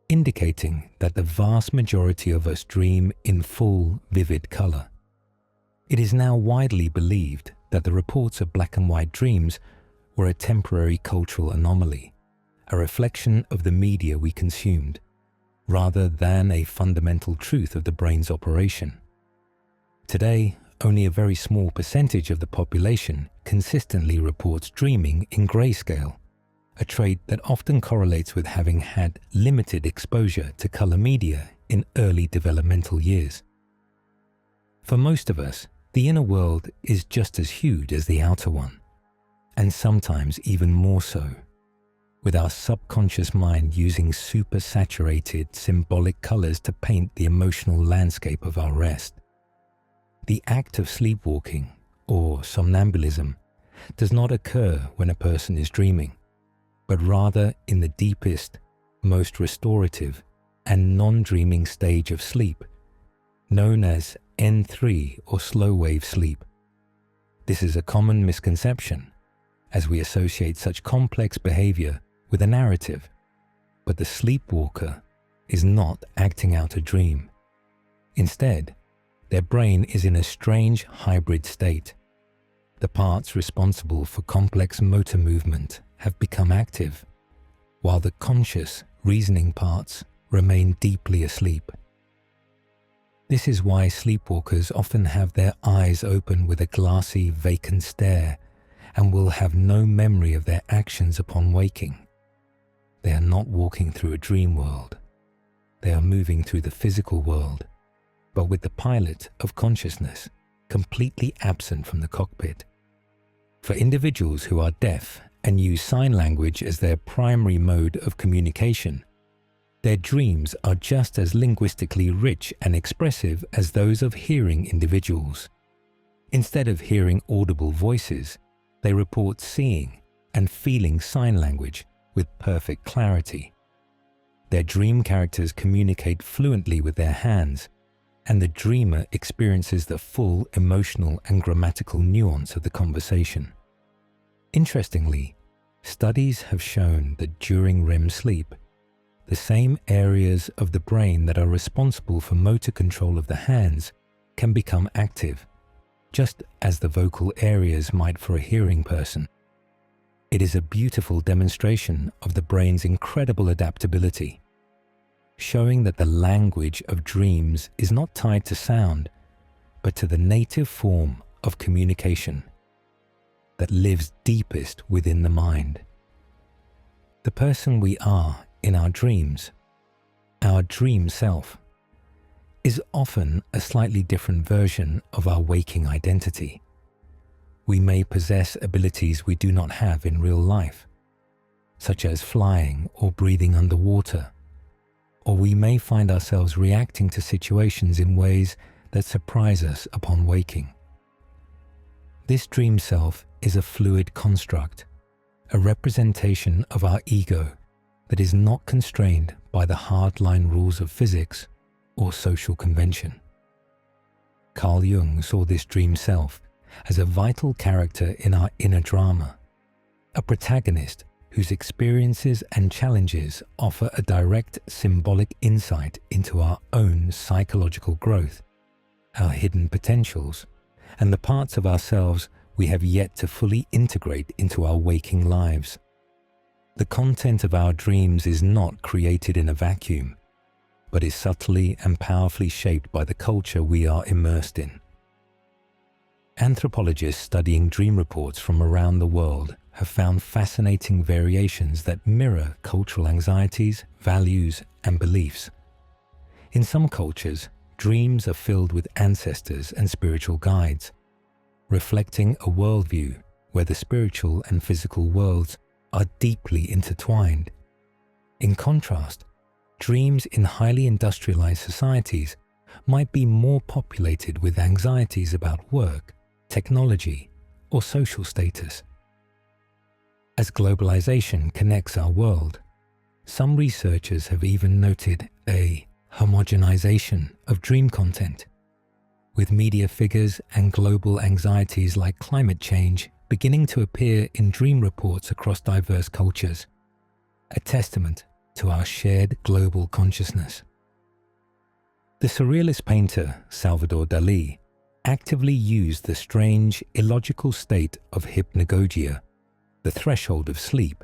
Speaker 1: indicating that the vast majority of us dream in full, vivid color. It is now widely believed that the reports of black and white dreams were a temporary cultural anomaly, a reflection of the media we consumed, rather than a fundamental truth of the brain's operation. Today, only a very small percentage of the population consistently reports dreaming in grayscale, a trait that often correlates with having had limited exposure to color media in early developmental years. For most of us, the inner world is just as huge as the outer one, and sometimes even more so, with our subconscious mind using super-saturated symbolic colors to paint the emotional landscape of our rest. The act of sleepwalking, or somnambulism, does not occur when a person is dreaming, but rather in the deepest, most restorative, and non-dreaming stage of sleep, known as N3 or slow-wave sleep. This is a common misconception, as we associate such complex behavior with a narrative, but the sleepwalker is not acting out a dream. Instead, their brain is in a strange hybrid state. The parts responsible for complex motor movement have become active, while the conscious, reasoning parts remain deeply asleep. This is why sleepwalkers often have their eyes open with a glassy, vacant stare and will have no memory of their actions upon waking. They are not walking through a dream world. They are moving through the physical world, but with the pilot of consciousness completely absent from the cockpit. For individuals who are deaf and use sign language as their primary mode of communication, their dreams are just as linguistically rich and expressive as those of hearing individuals. Instead of hearing audible voices, they report seeing and feeling sign language with perfect clarity. Their dream characters communicate fluently with their hands, and the dreamer experiences the full emotional and grammatical nuance of the conversation. Interestingly, studies have shown that during REM sleep, the same areas of the brain that are responsible for motor control of the hands can become active, just as the vocal areas might for a hearing person. It is a beautiful demonstration of the brain's incredible adaptability, showing that the language of dreams is not tied to sound, but to the native form of communication that lives deepest within the mind. The person we are in our dreams, our dream self, is often a slightly different version of our waking identity. We may possess abilities we do not have in real life, such as flying or breathing underwater, or we may find ourselves reacting to situations in ways that surprise us upon waking. This dream self is a fluid construct, a representation of our ego that is not constrained by the hard-line rules of physics or social convention. Carl Jung saw this dream self as a vital character in our inner drama, a protagonist whose experiences and challenges offer a direct symbolic insight into our own psychological growth, our hidden potentials, and the parts of ourselves we have yet to fully integrate into our waking lives. The content of our dreams is not created in a vacuum, but is subtly and powerfully shaped by the culture we are immersed in. Anthropologists studying dream reports from around the world have found fascinating variations that mirror cultural anxieties, values, and beliefs. In some cultures, dreams are filled with ancestors and spiritual guides, reflecting a worldview where the spiritual and physical worlds are deeply intertwined. In contrast, dreams in highly industrialized societies might be more populated with anxieties about work, technology, or social status. As globalization connects our world, some researchers have even noted a homogenization of dream content, with media figures and global anxieties like climate change beginning to appear in dream reports across diverse cultures, a testament to our shared global consciousness. The surrealist painter Salvador Dalí actively used the strange, illogical state of hypnagogia, the threshold of sleep,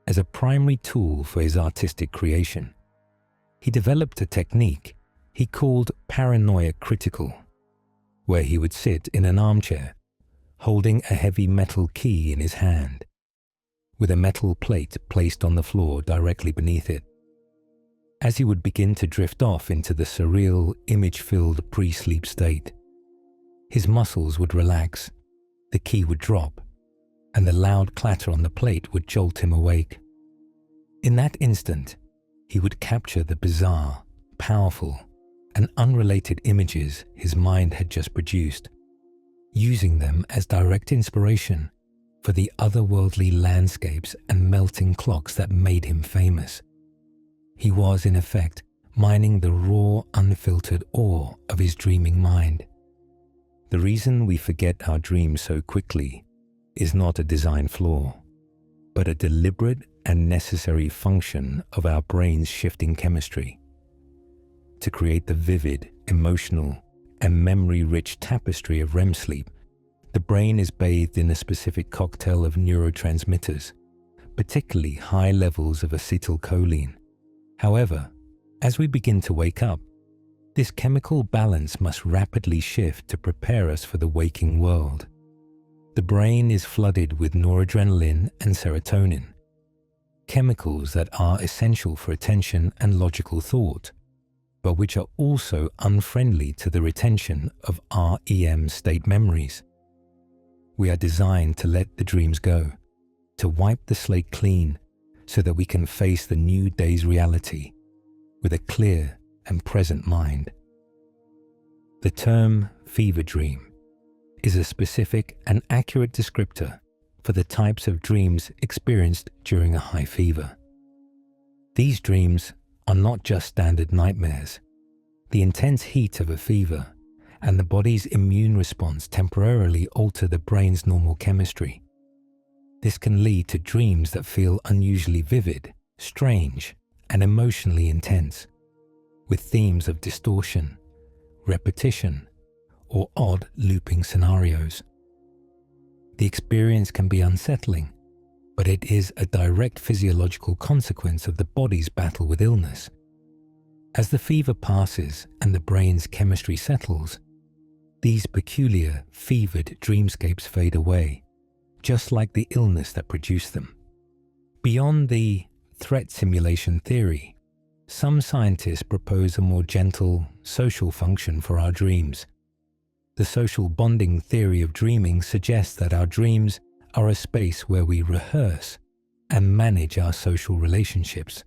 Speaker 1: as a primary tool for his artistic creation. He developed a technique he called paranoia critical, where he would sit in an armchair, holding a heavy metal key in his hand, with a metal plate placed on the floor directly beneath it. As he would begin to drift off into the surreal, image-filled pre-sleep state, his muscles would relax, the key would drop, and the loud clatter on the plate would jolt him awake. In that instant, he would capture the bizarre, powerful, and unrelated images his mind had just produced, using them as direct inspiration for the otherworldly landscapes and melting clocks that made him famous. He was, in effect, mining the raw, unfiltered awe of his dreaming mind. The reason we forget our dreams so quickly is not a design flaw, but a deliberate and necessary function of our brain's shifting chemistry. To create the vivid, emotional, and memory-rich tapestry of REM sleep, the brain is bathed in a specific cocktail of neurotransmitters, particularly high levels of acetylcholine. However, as we begin to wake up, this chemical balance must rapidly shift to prepare us for the waking world. The brain is flooded with noradrenaline and serotonin, chemicals that are essential for attention and logical thought. but which are also unfriendly to the retention of REM state memories. We are designed to let the dreams go, to wipe the slate clean so that we can face the new day's reality with a clear and present mind. The term fever dream is a specific and accurate descriptor for the types of dreams experienced during a high fever. These dreams are not just standard nightmares. The intense heat of a fever and the body's immune response temporarily alter the brain's normal chemistry. This can lead to dreams that feel unusually vivid, strange, and emotionally intense, with themes of distortion, repetition, or odd looping scenarios. The experience can be unsettling, but it is a direct physiological consequence of the body's battle with illness. As the fever passes and the brain's chemistry settles, these peculiar, fevered dreamscapes fade away, just like the illness that produced them. Beyond the threat simulation theory, some scientists propose a more gentle, social function for our dreams. The social bonding theory of dreaming suggests that our dreams are a space where we rehearse and manage our social relationships.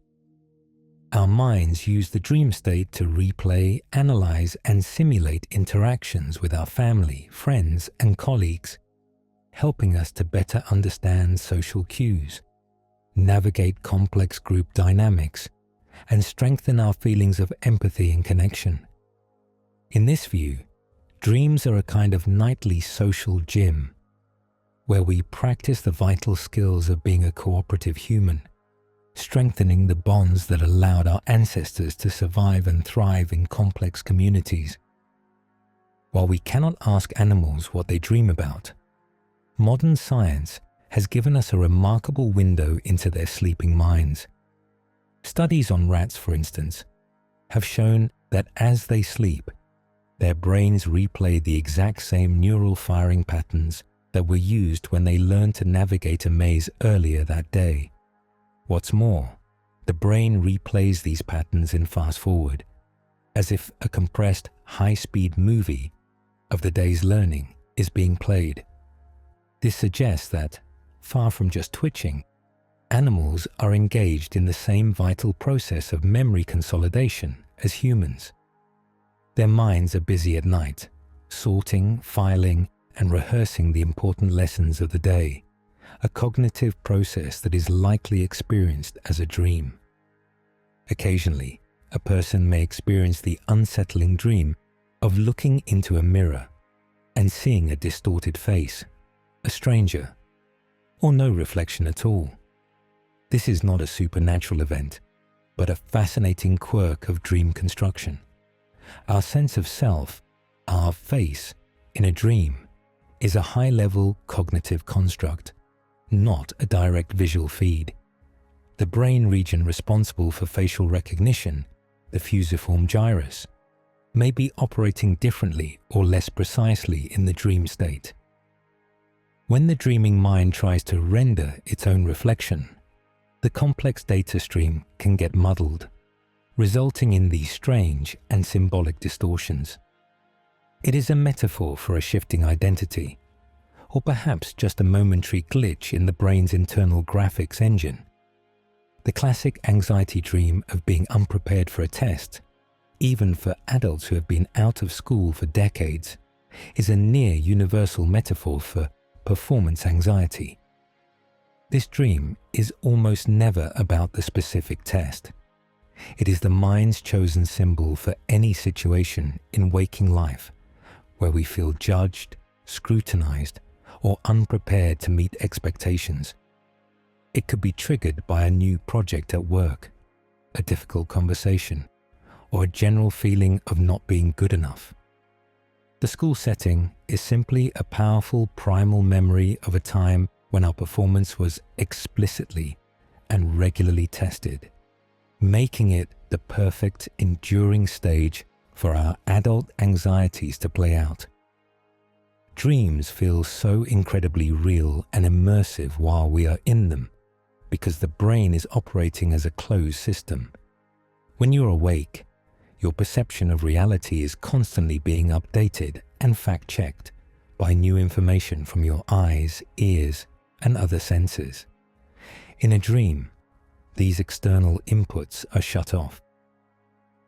Speaker 1: Our minds use the dream state to replay, analyze, and simulate interactions with our family, friends, and colleagues, helping us to better understand social cues, navigate complex group dynamics, and strengthen our feelings of empathy and connection. In this view, dreams are a kind of nightly social gym, where we practice the vital skills of being a cooperative human, strengthening the bonds that allowed our ancestors to survive and thrive in complex communities. While we cannot ask animals what they dream about, modern science has given us a remarkable window into their sleeping minds. Studies on rats, for instance, have shown that as they sleep, their brains replay the exact same neural firing patterns that were used when they learned to navigate a maze earlier that day. What's more, the brain replays these patterns in fast forward, as if a compressed, high-speed movie of the day's learning is being played. This suggests that, far from just twitching, animals are engaged in the same vital process of memory consolidation as humans. Their minds are busy at night, sorting, filing, and rehearsing the important lessons of the day, a cognitive process that is likely experienced as a dream. Occasionally, a person may experience the unsettling dream of looking into a mirror and seeing a distorted face, a stranger, or no reflection at all. This is not a supernatural event, but a fascinating quirk of dream construction. Our sense of self, our face, in a dream, is a high-level cognitive construct, not a direct visual feed. The brain region responsible for facial recognition, the fusiform gyrus, may be operating differently or less precisely in the dream state. When the dreaming mind tries to render its own reflection, the complex data stream can get muddled, resulting in these strange and symbolic distortions. It is a metaphor for a shifting identity, or perhaps just a momentary glitch in the brain's internal graphics engine. The classic anxiety dream of being unprepared for a test, even for adults who have been out of school for decades, is a near universal metaphor for performance anxiety. This dream is almost never about the specific test. It is the mind's chosen symbol for any situation in waking life where we feel judged, scrutinized, or unprepared to meet expectations. It could be triggered by a new project at work, a difficult conversation, or a general feeling of not being good enough. The school setting is simply a powerful primal memory of a time when our performance was explicitly and regularly tested, making it the perfect enduring stage for our adult anxieties to play out. Dreams feel so incredibly real and immersive while we are in them because the brain is operating as a closed system. When you're awake, Your perception of reality is constantly being updated and fact-checked by new information from your eyes, ears, and other senses. In a dream, these external inputs are shut off.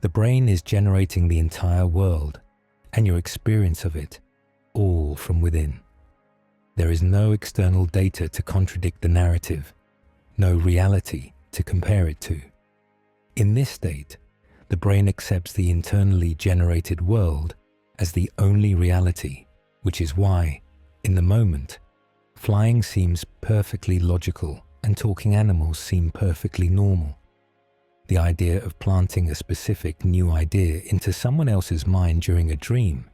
Speaker 1: The brain is generating the entire world and your experience of it, all from within. There is no external data to contradict the narrative, no reality to compare it to. In this state, the brain accepts the internally generated world as the only reality, which is why, in the moment, flying seems perfectly logical and talking animals seem perfectly normal. The idea of planting a specific new idea into someone else's mind during a dream,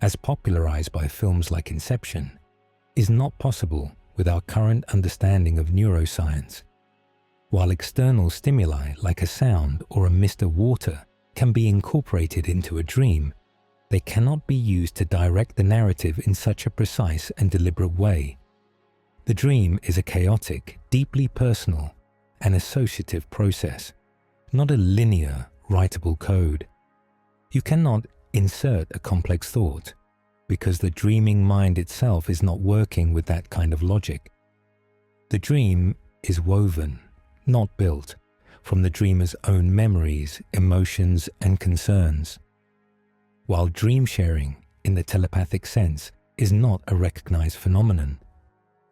Speaker 1: as popularized by films like Inception, is not possible with our current understanding of neuroscience. While external stimuli like a sound or a mist of water can be incorporated into a dream, they cannot be used to direct the narrative in such a precise and deliberate way. The dream is a chaotic, deeply personal, and associative process, not a linear, writable code. You cannot insert a complex thought, because the dreaming mind itself is not working with that kind of logic. The dream is woven, not built, from the dreamer's own memories, emotions, and concerns. While dream sharing, in the telepathic sense, is not a recognized phenomenon,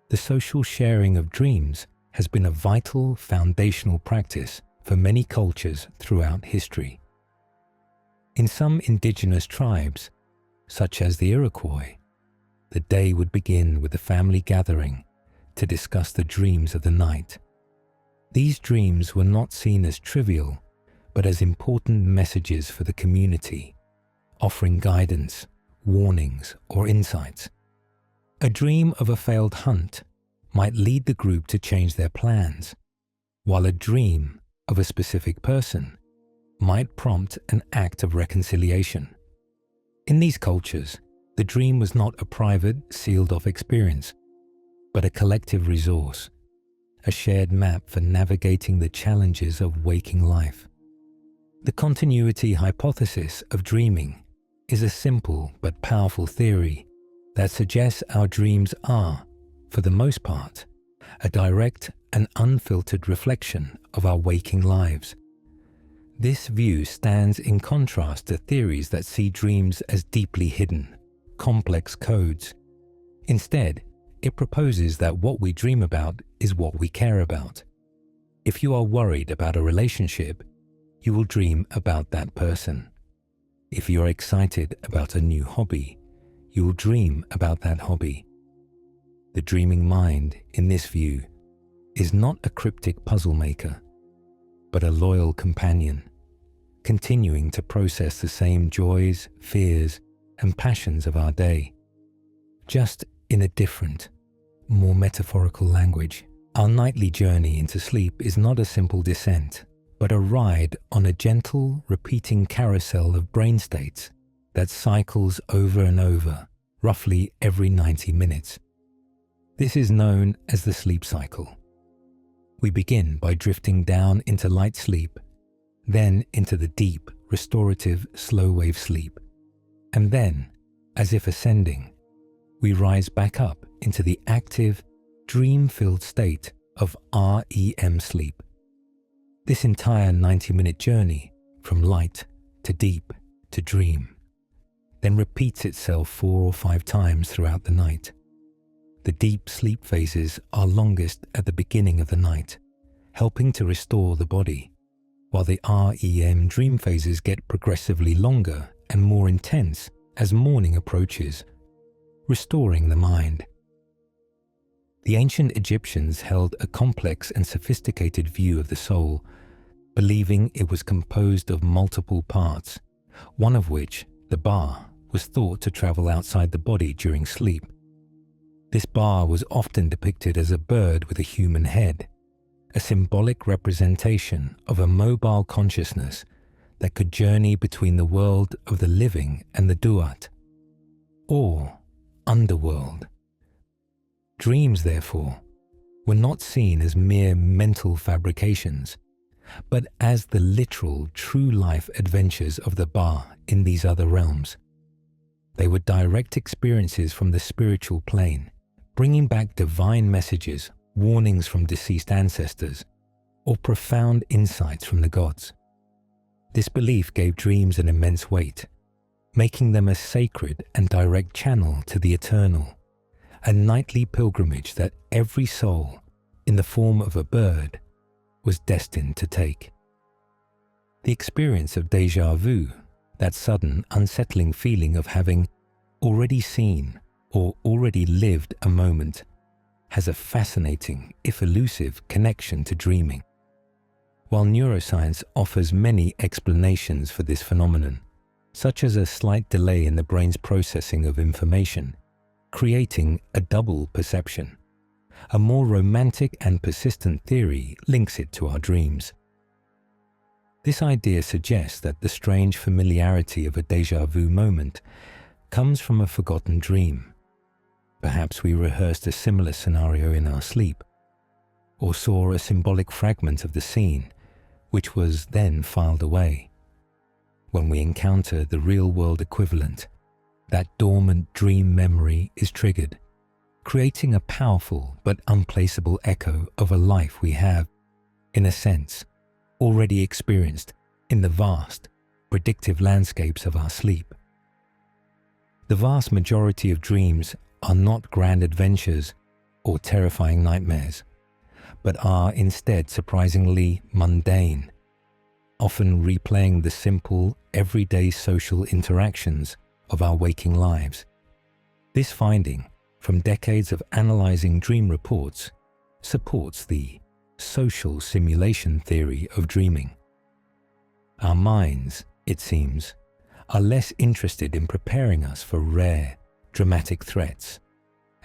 Speaker 1: the social sharing of dreams has been a vital, foundational practice for many cultures throughout history. In some indigenous tribes, such as the Iroquois, the day would begin with a family gathering to discuss the dreams of the night. These dreams were not seen as trivial, but as important messages for the community, offering guidance, warnings, or insights. A dream of a failed hunt might lead the group to change their plans, while a dream of a specific person might prompt an act of reconciliation. In these cultures, the dream was not a private, sealed-off experience, but a collective resource, a shared map for navigating the challenges of waking life. The continuity hypothesis of dreaming is a simple but powerful theory that suggests our dreams are, for the most part, a direct and unfiltered reflection of our waking lives. This view stands in contrast to theories that see dreams as deeply hidden, complex codes. Instead, it proposes that what we dream about is what we care about. If you are worried about a relationship, you will dream about that person. If you are excited about a new hobby, you will dream about that hobby. The dreaming mind, in this view, is not a cryptic puzzle maker, but a loyal companion, continuing to process the same joys, fears, and passions of our day, just in a different, more metaphorical language. Our nightly journey into sleep is not a simple descent, but a ride on a gentle, repeating carousel of brain states that cycles over and over, roughly every 90 minutes. This is known as the sleep cycle. We begin by drifting down into light sleep, then into the deep, restorative, slow-wave sleep, and then, as if ascending, we rise back up into the active, dream-filled state of REM sleep. This entire 90-minute journey from light to deep to dream then repeats itself 4 or 5 times throughout the night. The deep sleep phases are longest at the beginning of the night, helping to restore the body, while the REM dream phases get progressively longer and more intense as morning approaches, restoring the mind. The ancient Egyptians held a complex and sophisticated view of the soul, believing it was composed of multiple parts, one of which, the ba, was thought to travel outside the body during sleep. This ba was often depicted as a bird with a human head, a symbolic representation of a mobile consciousness that could journey between the world of the living and the duat, or underworld. Dreams, therefore, were not seen as mere mental fabrications, but as the literal, true-life adventures of the Ba in these other realms. They were direct experiences from the spiritual plane, bringing back divine messages, warnings from deceased ancestors, or profound insights from the gods. This belief gave dreams an immense weight, making them a sacred and direct channel to the eternal, a nightly pilgrimage that every soul, in the form of a bird, was destined to take. The experience of déjà vu, that sudden, unsettling feeling of having already seen or already lived a moment, has a fascinating, if elusive, connection to dreaming. While neuroscience offers many explanations for this phenomenon, such as a slight delay in the brain's processing of information, creating a double perception, a more romantic and persistent theory links it to our dreams. This idea suggests that the strange familiarity of a déjà vu moment comes from a forgotten dream. Perhaps we rehearsed a similar scenario in our sleep, or saw a symbolic fragment of the scene, which was then filed away. When we encounter the real-world equivalent, that dormant dream memory is triggered, creating a powerful but unplaceable echo of a life we have, in a sense, already experienced in the vast, predictive landscapes of our sleep. The vast majority of dreams are not grand adventures or terrifying nightmares, but are instead surprisingly mundane, often replaying the simple, everyday social interactions of our waking lives. This finding, from decades of analyzing dream reports, supports the social simulation theory of dreaming. Our minds, it seems, are less interested in preparing us for rare, dramatic threats,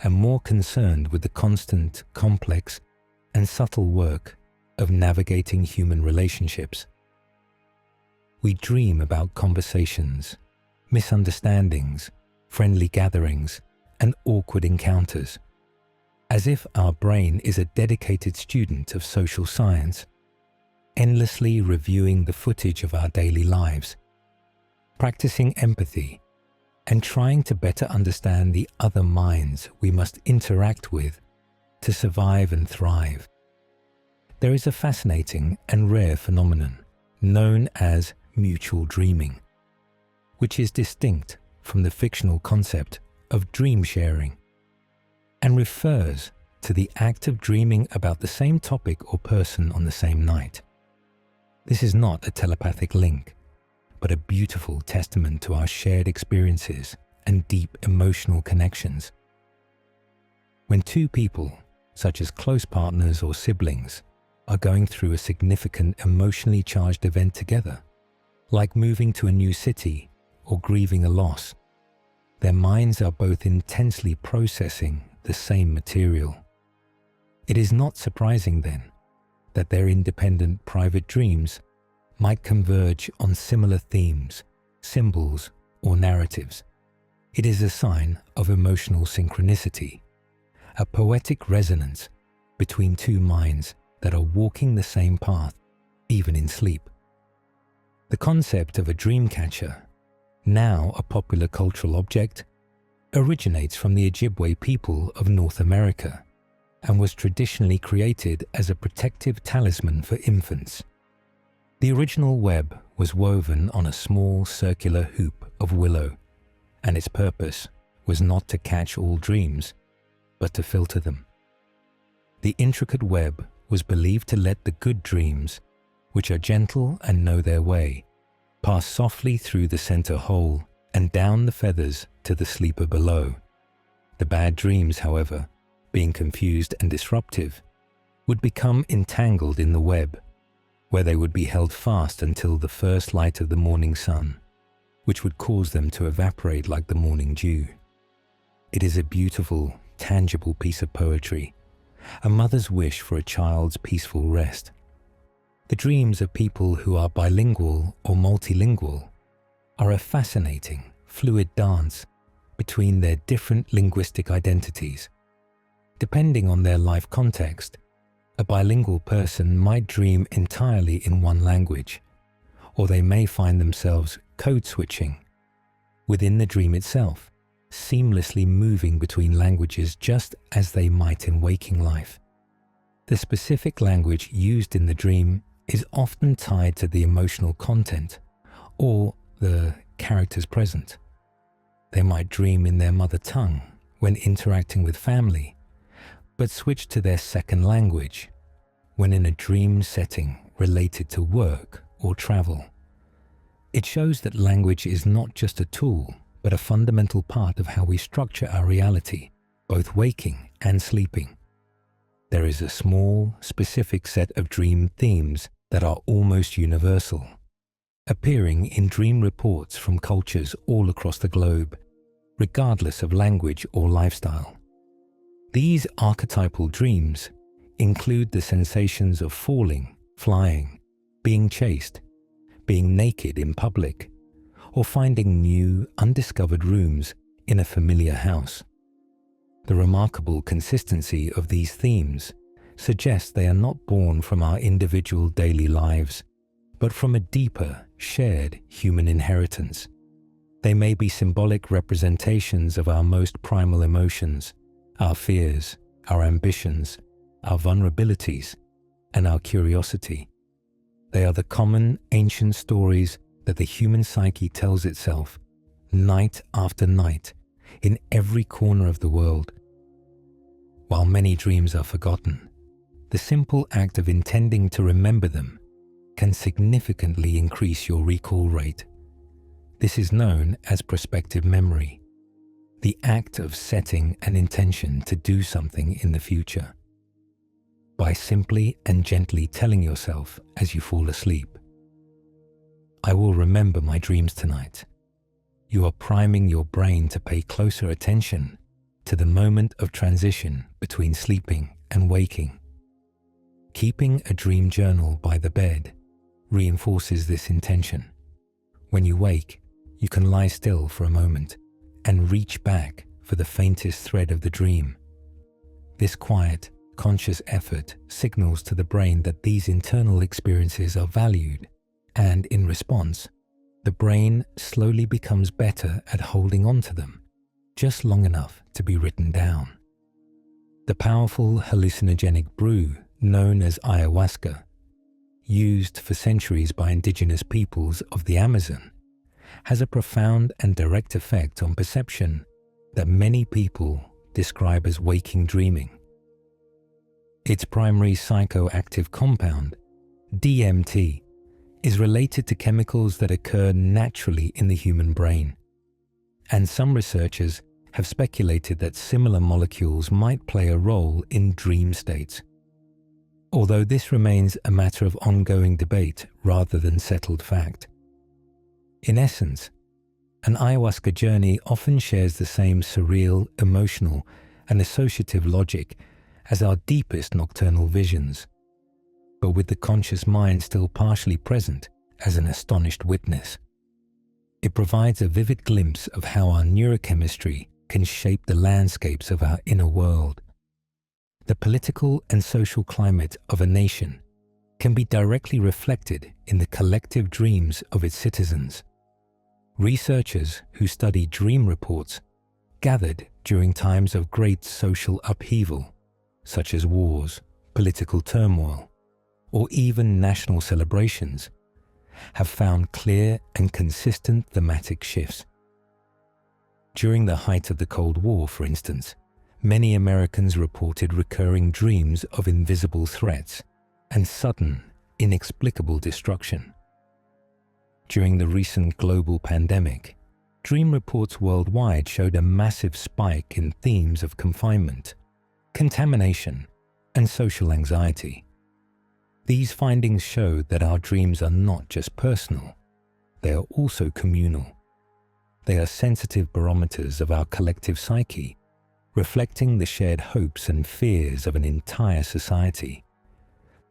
Speaker 1: and more concerned with the constant, complex, and subtle work of navigating human relationships. We dream about conversations, misunderstandings, friendly gatherings, and awkward encounters, as if our brain is a dedicated student of social science, endlessly reviewing the footage of our daily lives, practicing empathy, and trying to better understand the other minds we must interact with to survive and thrive. There is a fascinating and rare phenomenon known as mutual dreaming, which is distinct from the fictional concept of dream sharing and refers to the act of dreaming about the same topic or person on the same night. This is not a telepathic link, but a beautiful testament to our shared experiences and deep emotional connections. When two people, such as close partners or siblings, are going through a significant emotionally charged event together, like moving to a new city or grieving a loss, their minds are both intensely processing the same material. It is not surprising then that their independent private dreams might converge on similar themes, symbols, or narratives. It is a sign of emotional synchronicity, a poetic resonance between two minds that are walking the same path, even in sleep. The concept of a dream catcher, now a popular cultural object, originates from the Ojibwe people of North America and was traditionally created as a protective talisman for infants. The original web was woven on a small circular hoop of willow, and its purpose was not to catch all dreams, but to filter them. The intricate web was believed to let the good dreams, which are gentle and know their way, pass softly through the center hole and down the feathers to the sleeper below. The bad dreams, however, being confused and disruptive, would become entangled in the web, where they would be held fast until the first light of the morning sun, which would cause them to evaporate like the morning dew. It is a beautiful, tangible piece of poetry, a mother's wish for a child's peaceful rest. The dreams of people who are bilingual or multilingual are a fascinating, fluid dance between their different linguistic identities. Depending on their life context, A bilingual person might dream entirely in one language, or they may find themselves code switching within the dream itself, seamlessly moving between languages just as they might in waking life. The specific language used in the dream is often tied to the emotional content or the characters present. They might dream in their mother tongue when interacting with family, but switch to their second language when in a dream setting related to work or travel. It shows that language is not just a tool, but a fundamental part of how we structure our reality, both waking and sleeping. There is a small, specific set of dream themes that are almost universal, appearing in dream reports from cultures all across the globe, regardless of language or lifestyle. These archetypal dreams include the sensations of falling, flying, being chased, being naked in public, or finding new, undiscovered rooms in a familiar house. The remarkable consistency of these themes suggests they are not born from our individual daily lives, but from a deeper, shared human inheritance. They may be symbolic representations of our most primal emotions, our fears, our ambitions, our vulnerabilities, and our curiosity. They are the common, ancient stories that the human psyche tells itself, night after night, in every corner of the world. While many dreams are forgotten, the simple act of intending to remember them can significantly increase your recall rate. This is known as prospective memory, the act of setting an intention to do something in the future. By simply and gently telling yourself as you fall asleep, "I will remember my dreams tonight," you are priming your brain to pay closer attention to the moment of transition between sleeping and waking. Keeping a dream journal by the bed reinforces this intention. When you wake, you can lie still for a moment and reach back for the faintest thread of the dream. This quiet, conscious effort signals to the brain that these internal experiences are valued, and in response, the brain slowly becomes better at holding on to them, just long enough to be written down. The powerful hallucinogenic brew known as ayahuasca, used for centuries by indigenous peoples of the Amazon, has a profound and direct effect on perception that many people describe as waking dreaming. Its primary psychoactive compound, DMT, is related to chemicals that occur naturally in the human brain, and some researchers have speculated that similar molecules might play a role in dream states. Although this remains a matter of ongoing debate rather than settled fact. In essence, an ayahuasca journey often shares the same surreal, emotional, and associative logic as our deepest nocturnal visions, but with the conscious mind still partially present as an astonished witness. It provides a vivid glimpse of how our neurochemistry can shape the landscapes of our inner world. The political and social climate of a nation can be directly reflected in the collective dreams of its citizens. Researchers who study dream reports gathered during times of great social upheaval, such as wars, political turmoil, or even national celebrations, have found clear and consistent thematic shifts. During the height of the Cold War, for instance, many Americans reported recurring dreams of invisible threats and sudden, inexplicable destruction. During the recent global pandemic, dream reports worldwide showed a massive spike in themes of confinement, contamination, and social anxiety. These findings show that our dreams are not just personal, they are also communal. They are sensitive barometers of our collective psyche, reflecting the shared hopes and fears of an entire society.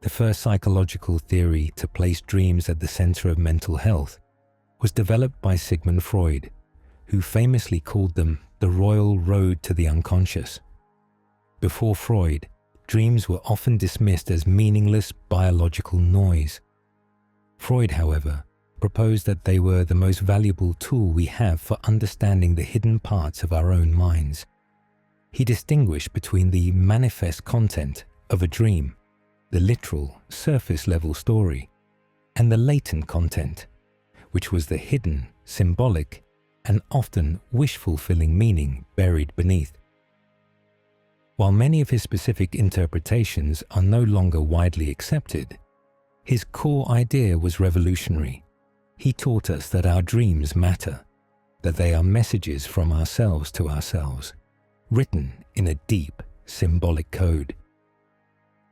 Speaker 1: The first psychological theory to place dreams at the center of mental health was developed by Sigmund Freud, who famously called them the royal road to the unconscious. Before Freud, dreams were often dismissed as meaningless biological noise. Freud, however, proposed that they were the most valuable tool we have for understanding the hidden parts of our own minds. He distinguished between the manifest content of a dream, the literal, surface-level story, and the latent content, which was the hidden, symbolic, and often wish-fulfilling meaning buried beneath. While many of his specific interpretations are no longer widely accepted, his core idea was revolutionary. He taught us that our dreams matter, that they are messages from ourselves to ourselves, written in a deep, symbolic code.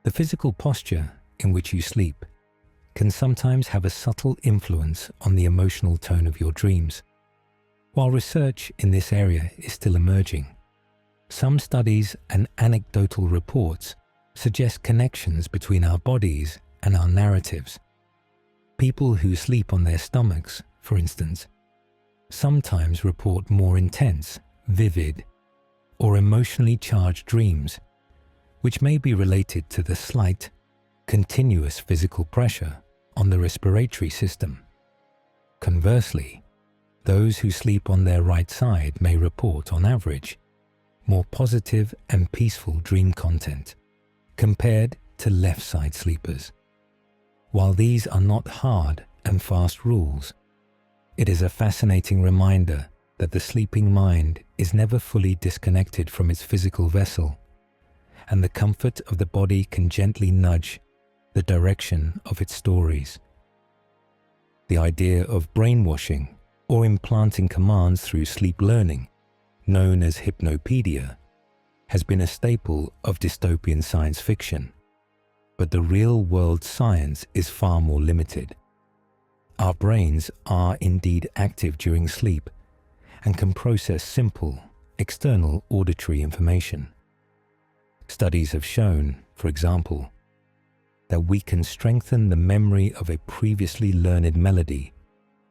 Speaker 1: The physical posture in which you sleep can sometimes have a subtle influence on the emotional tone of your dreams. While research in this area is still emerging, some studies and anecdotal reports suggest connections between our bodies and our narratives. People who sleep on their stomachs, for instance, sometimes report more intense, vivid, or emotionally charged dreams, which may be related to the slight, continuous physical pressure on the respiratory system. Conversely, those who sleep on their right side may report, on average, more positive and peaceful dream content compared to left-side sleepers. While these are not hard and fast rules, it is a fascinating reminder that the sleeping mind is never fully disconnected from its physical vessel, and the comfort of the body can gently nudge the direction of its stories. The idea of brainwashing or implanting commands through sleep learning, known as hypnopedia, has been a staple of dystopian science fiction, but the real-world science is far more limited. Our brains are indeed active during sleep and can process simple, external auditory information. Studies have shown, for example, that we can strengthen the memory of a previously learned melody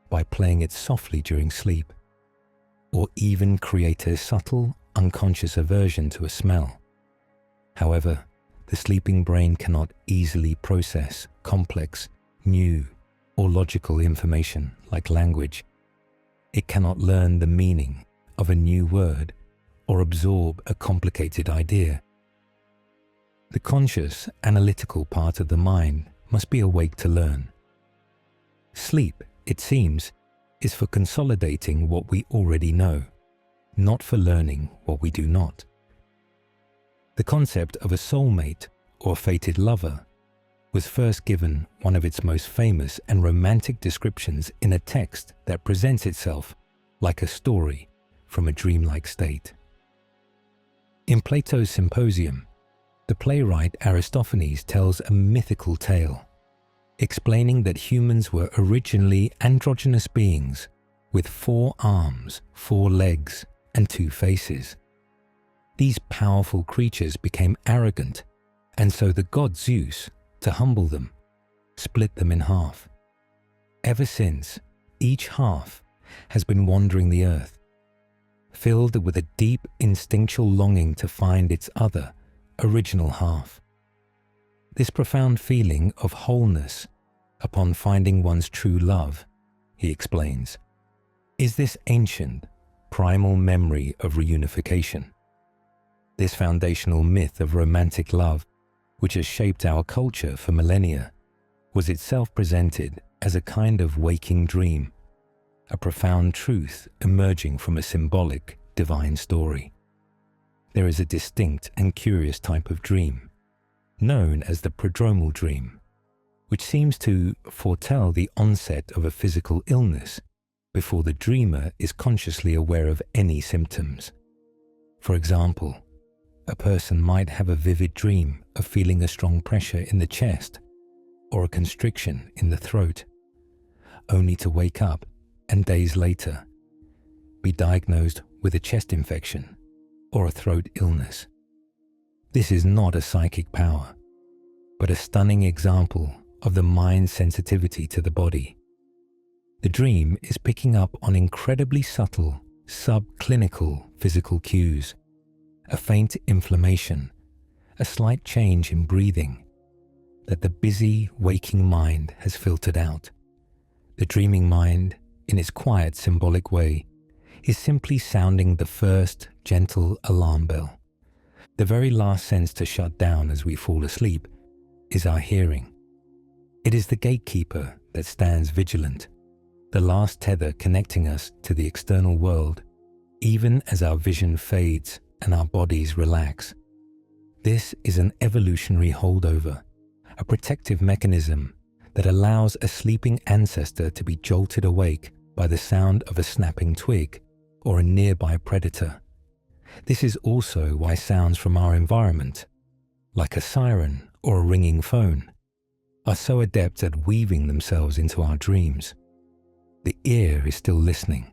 Speaker 1: by playing it softly during sleep, or even create a subtle, unconscious aversion to a smell. However, the sleeping brain cannot easily process complex, new, or logical information like language. It cannot learn the meaning of a new word or absorb a complicated idea. The conscious, analytical part of the mind must be awake to learn. Sleep, it seems, is for consolidating what we already know, not for learning what we do not. The concept of a soulmate or fated lover was first given one of its most famous and romantic descriptions in a text that presents itself like a story from a dreamlike state. In Plato's Symposium, the playwright Aristophanes tells a mythical tale, explaining that humans were originally androgynous beings with 4 arms, 4 legs, and 2 faces. These powerful creatures became arrogant, and so the god Zeus, to humble them, split them in half. Ever since, each half has been wandering the earth, filled with a deep instinctual longing to find its other, original half. This profound feeling of wholeness upon finding one's true love, he explains, is this ancient, primal memory of reunification. This foundational myth of romantic love, which has shaped our culture for millennia, was itself presented as a kind of waking dream, a profound truth emerging from a symbolic, divine story. There is a distinct and curious type of dream, known as the prodromal dream, which seems to foretell the onset of a physical illness before the dreamer is consciously aware of any symptoms. For example, a person might have a vivid dream of feeling a strong pressure in the chest or a constriction in the throat, only to wake up and days later be diagnosed with a chest infection or a throat illness. This is not a psychic power, but a stunning example of the mind's sensitivity to the body. The dream is picking up on incredibly subtle, subclinical physical cues, a faint inflammation, a slight change in breathing, that the busy, waking mind has filtered out. The dreaming mind, in its quiet, symbolic way, is simply sounding the first, gentle alarm bell. The very last sense to shut down as we fall asleep is our hearing. It is the gatekeeper that stands vigilant, the last tether connecting us to the external world, even as our vision fades and our bodies relax. This is an evolutionary holdover, a protective mechanism that allows a sleeping ancestor to be jolted awake by the sound of a snapping twig or a nearby predator. This is also why sounds from our environment, like a siren or a ringing phone, are so adept at weaving themselves into our dreams. The ear is still listening,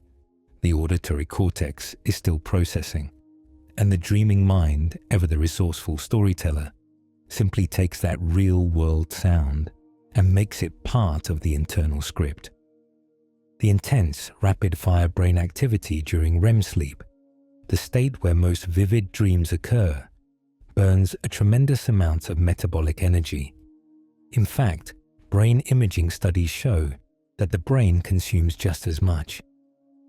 Speaker 1: the auditory cortex is still processing, and the dreaming mind, ever the resourceful storyteller, simply takes that real-world sound and makes it part of the internal script. The intense, rapid-fire brain activity during REM sleep, the state where most vivid dreams occur, burns a tremendous amount of metabolic energy. In fact, brain imaging studies show that the brain consumes just as much,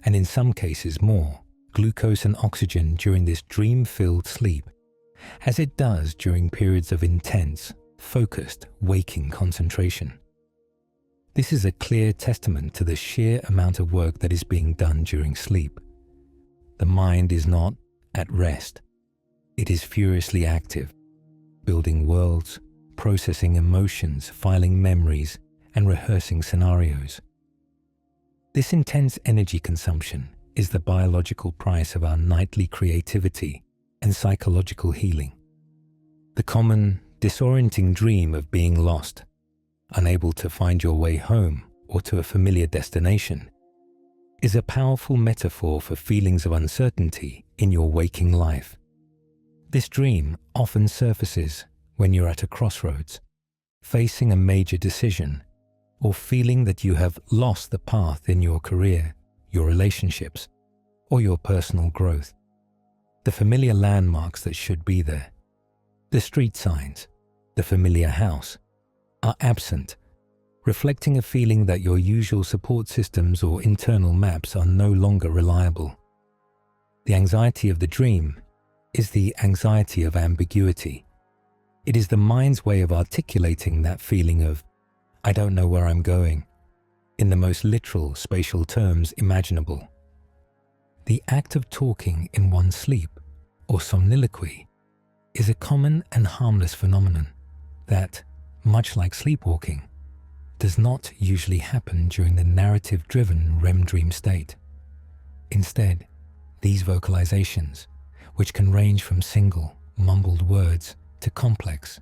Speaker 1: and in some cases more, glucose and oxygen during this dream-filled sleep, as it does during periods of intense, focused, waking concentration. This is a clear testament to the sheer amount of work that is being done during sleep. The mind is not at rest. It is furiously active, building worlds, processing emotions, filing memories, and rehearsing scenarios. This intense energy consumption is the biological price of our nightly creativity and psychological healing. The common, disorienting dream of being lost, unable to find your way home or to a familiar destination, is a powerful metaphor for feelings of uncertainty in your waking life. This dream often surfaces when you're at a crossroads, facing a major decision, or feeling that you have lost the path in your career, your relationships, or your personal growth. The familiar landmarks that should be there, the street signs, the familiar house, are absent, reflecting a feeling that your usual support systems or internal maps are no longer reliable. The anxiety of the dream is the anxiety of ambiguity. It is the mind's way of articulating that feeling of, I don't know where I'm going, in the most literal spatial terms imaginable. The act of talking in one's sleep, or somniloquy, is a common and harmless phenomenon that, much like sleepwalking, does not usually happen during the narrative-driven REM dream state. Instead, these vocalizations, which can range from single, mumbled words to complex,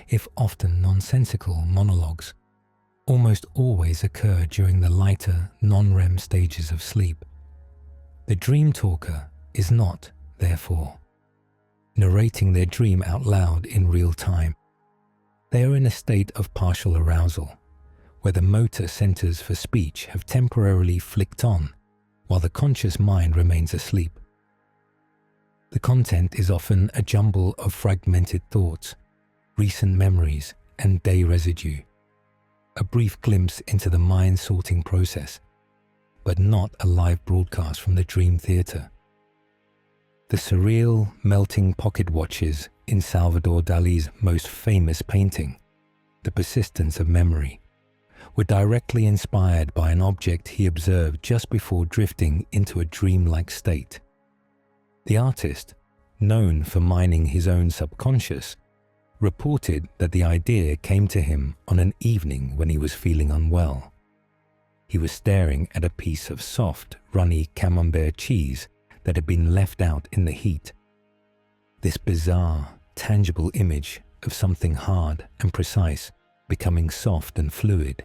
Speaker 1: if often nonsensical monologues, almost always occur during the lighter, non-REM stages of sleep. The dream talker is not, therefore, narrating their dream out loud in real time. They are in a state of partial arousal, where the motor centers for speech have temporarily flicked on, while the conscious mind remains asleep. The content is often a jumble of fragmented thoughts, recent memories, and day residue, a brief glimpse into the mind-sorting process, but not a live broadcast from the dream theater. The surreal, melting pocket watches in Salvador Dali's most famous painting, The Persistence of Memory, were directly inspired by an object he observed just before drifting into a dreamlike state. The artist, known for mining his own subconscious, reported that the idea came to him on an evening when he was feeling unwell. He was staring at a piece of soft, runny camembert cheese that had been left out in the heat. This bizarre, tangible image of something hard and precise becoming soft and fluid,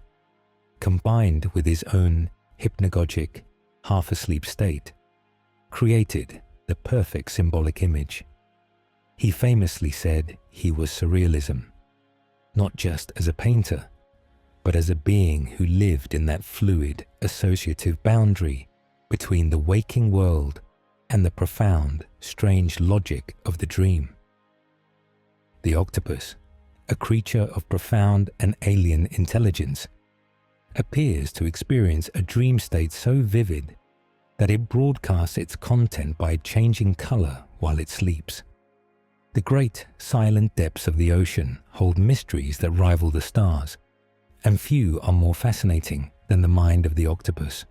Speaker 1: combined with his own hypnagogic, half-asleep state, created the perfect symbolic image. He famously said he was surrealism, not just as a painter, but as a being who lived in that fluid, associative boundary between the waking world and the profound, strange logic of the dream. The octopus, a creature of profound and alien intelligence, appears to experience a dream state so vivid that it broadcasts its content by changing color while it sleeps. The great, silent depths of the ocean hold mysteries that rival the stars, and few are more fascinating than the mind of the octopus.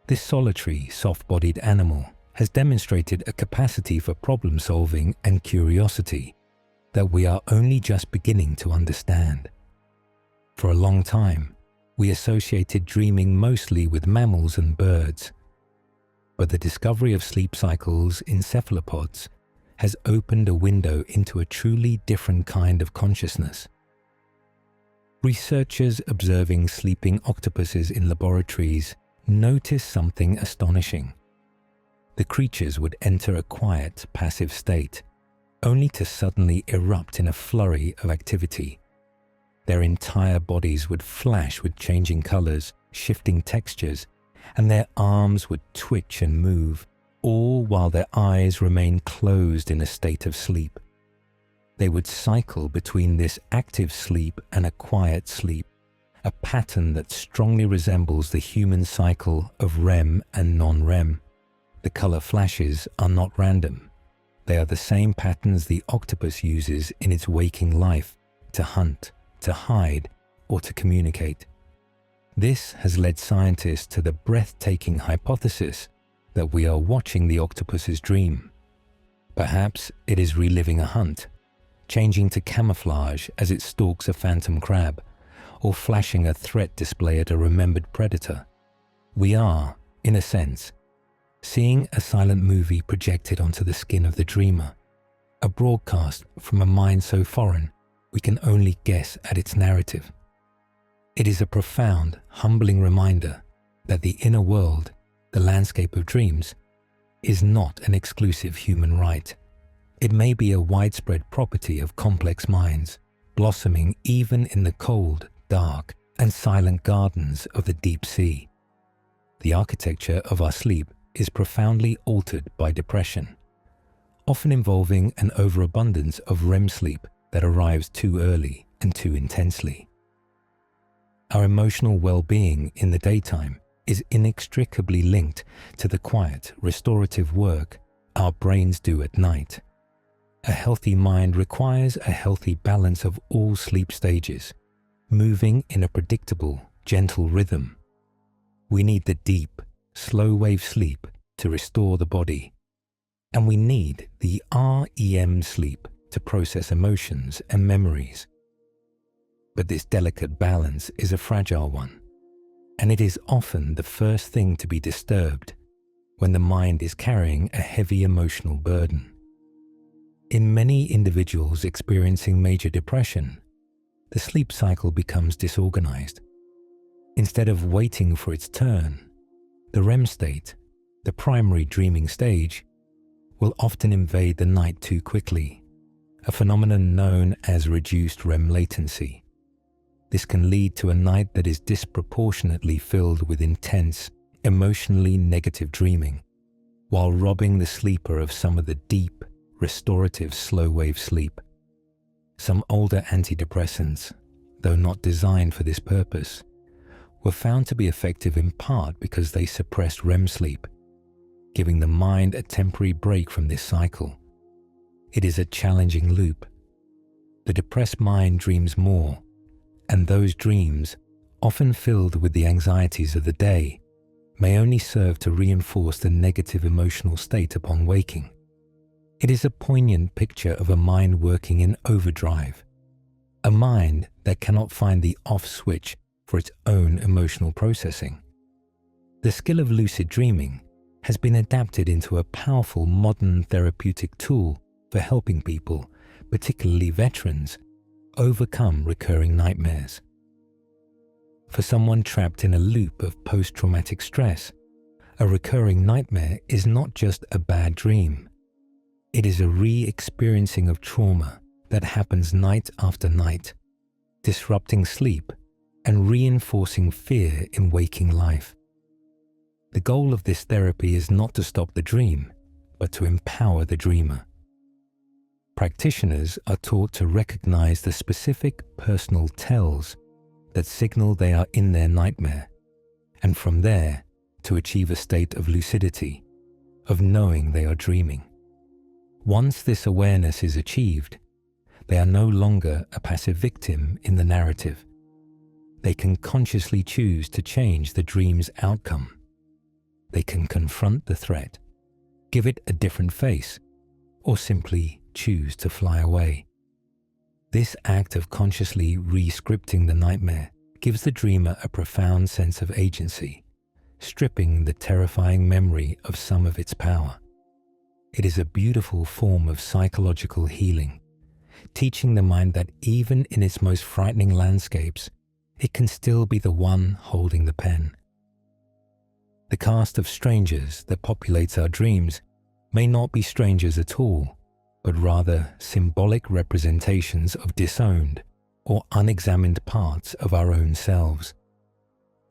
Speaker 1: This solitary, soft-bodied animal has demonstrated a capacity for problem-solving and curiosity that we are only just beginning to understand. For a long time, we associated dreaming mostly with mammals and birds, but the discovery of sleep cycles in cephalopods has opened a window into a truly different kind of consciousness. Researchers observing sleeping octopuses in laboratories noticed something astonishing. The creatures would enter a quiet, passive state, only to suddenly erupt in a flurry of activity. Their entire bodies would flash with changing colors, shifting textures, and their arms would twitch and move, all while their eyes remained closed in a state of sleep. They would cycle between this active sleep and a quiet sleep, a pattern that strongly resembles the human cycle of REM and non-REM. The color flashes are not random. They are the same patterns the octopus uses in its waking life to hunt, to hide, or to communicate. This has led scientists to the breathtaking hypothesis that we are watching the octopus's dream. Perhaps it is reliving a hunt, changing to camouflage as it stalks a phantom crab, or flashing a threat display at a remembered predator. We are, in a sense, seeing a silent movie projected onto the skin of the dreamer, a broadcast from a mind so foreign we can only guess at its narrative. It is a profound, humbling reminder that the inner world, the landscape of dreams, is not an exclusive human right. It may be a widespread property of complex minds, blossoming even in the cold, dark, and silent gardens of the deep sea. The architecture of our sleep is profoundly altered by depression, often involving an overabundance of REM sleep that arrives too early and too intensely. Our emotional well-being in the daytime is inextricably linked to the quiet, restorative work our brains do at night. A healthy mind requires a healthy balance of all sleep stages, moving in a predictable, gentle rhythm. We need the deep, slow-wave sleep to restore the body, and we need the REM sleep to process emotions and memories. But this delicate balance is a fragile one, and it is often the first thing to be disturbed when the mind is carrying a heavy emotional burden. In many individuals experiencing major depression, the sleep cycle becomes disorganized. Instead of waiting for its turn, the REM state, the primary dreaming stage, will often invade the night too quickly, a phenomenon known as reduced REM latency. This can lead to a night that is disproportionately filled with intense, emotionally negative dreaming, while robbing the sleeper of some of the deep, restorative slow-wave sleep. Some older antidepressants, though not designed for this purpose, were found to be effective in part because they suppressed REM sleep, giving the mind a temporary break from this cycle. It is a challenging loop. The depressed mind dreams more, and those dreams, often filled with the anxieties of the day, may only serve to reinforce the negative emotional state upon waking. It is a poignant picture of a mind working in overdrive, a mind that cannot find the off switch for its own emotional processing. The skill of lucid dreaming has been adapted into a powerful modern therapeutic tool for helping people, particularly veterans, overcome recurring nightmares. For someone trapped in a loop of post-traumatic stress, a recurring nightmare is not just a bad dream. It is a re-experiencing of trauma that happens night after night, disrupting sleep and reinforcing fear in waking life. The goal of this therapy is not to stop the dream, but to empower the dreamer. Practitioners are taught to recognize the specific personal tells that signal they are in their nightmare, and from there to achieve a state of lucidity, of knowing they are dreaming. Once this awareness is achieved, they are no longer a passive victim in the narrative. They can consciously choose to change the dream's outcome. They can confront the threat, give it a different face, or simply choose to fly away. This act of consciously re-scripting the nightmare gives the dreamer a profound sense of agency, stripping the terrifying memory of some of its power. It is a beautiful form of psychological healing, teaching the mind that even in its most frightening landscapes, it can still be the one holding the pen. The cast of strangers that populates our dreams may not be strangers at all, but rather symbolic representations of disowned or unexamined parts of our own selves.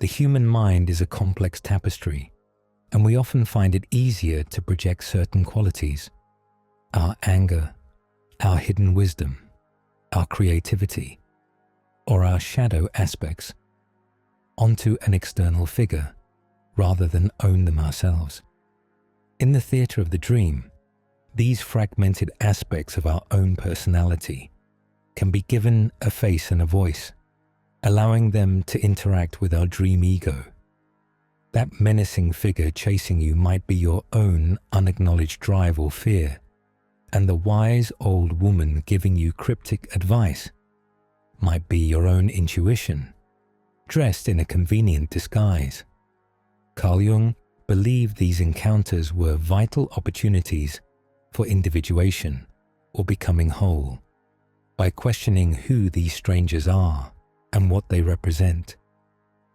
Speaker 1: The human mind is a complex tapestry, and we often find it easier to project certain qualities, our anger, our hidden wisdom, our creativity, or our shadow aspects, onto an external figure rather than own them ourselves. In the theatre of the dream, these fragmented aspects of our own personality can be given a face and a voice, allowing them to interact with our dream ego. That menacing figure chasing you might be your own unacknowledged drive or fear, and the wise old woman giving you cryptic advice might be your own intuition, dressed in a convenient disguise. Carl Jung believed these encounters were vital opportunities for individuation or becoming whole. By questioning who these strangers are and what they represent,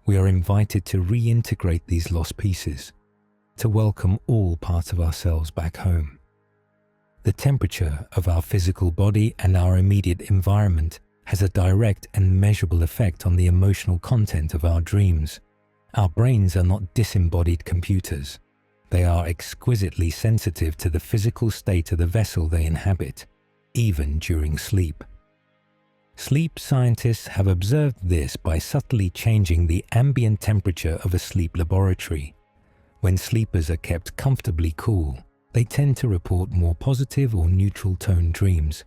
Speaker 1: we are invited to reintegrate these lost pieces, to welcome all parts of ourselves back home. The temperature of our physical body and our immediate environment has a direct and measurable effect on the emotional content of our dreams. Our brains are not disembodied computers. They are exquisitely sensitive to the physical state of the vessel they inhabit, even during sleep. Sleep scientists have observed this by subtly changing the ambient temperature of a sleep laboratory. When sleepers are kept comfortably cool, they tend to report more positive or neutral tone dreams.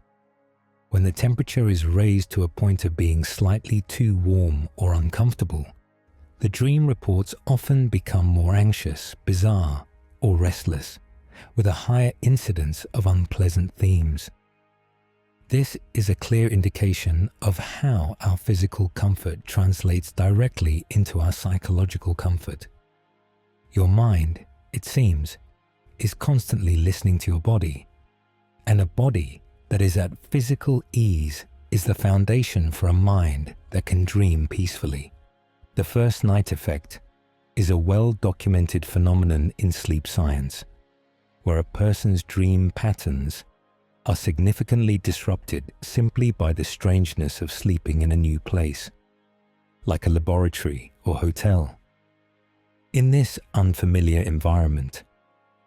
Speaker 1: When the temperature is raised to a point of being slightly too warm or uncomfortable, the dream reports often become more anxious, bizarre, or restless, with a higher incidence of unpleasant themes. This is a clear indication of how our physical comfort translates directly into our psychological comfort. Your mind, it seems, is constantly listening to your body, and a body that is at physical ease is the foundation for a mind that can dream peacefully. The first night effect is a well-documented phenomenon in sleep science, where a person's dream patterns are significantly disrupted simply by the strangeness of sleeping in a new place, like a laboratory or hotel. In this unfamiliar environment,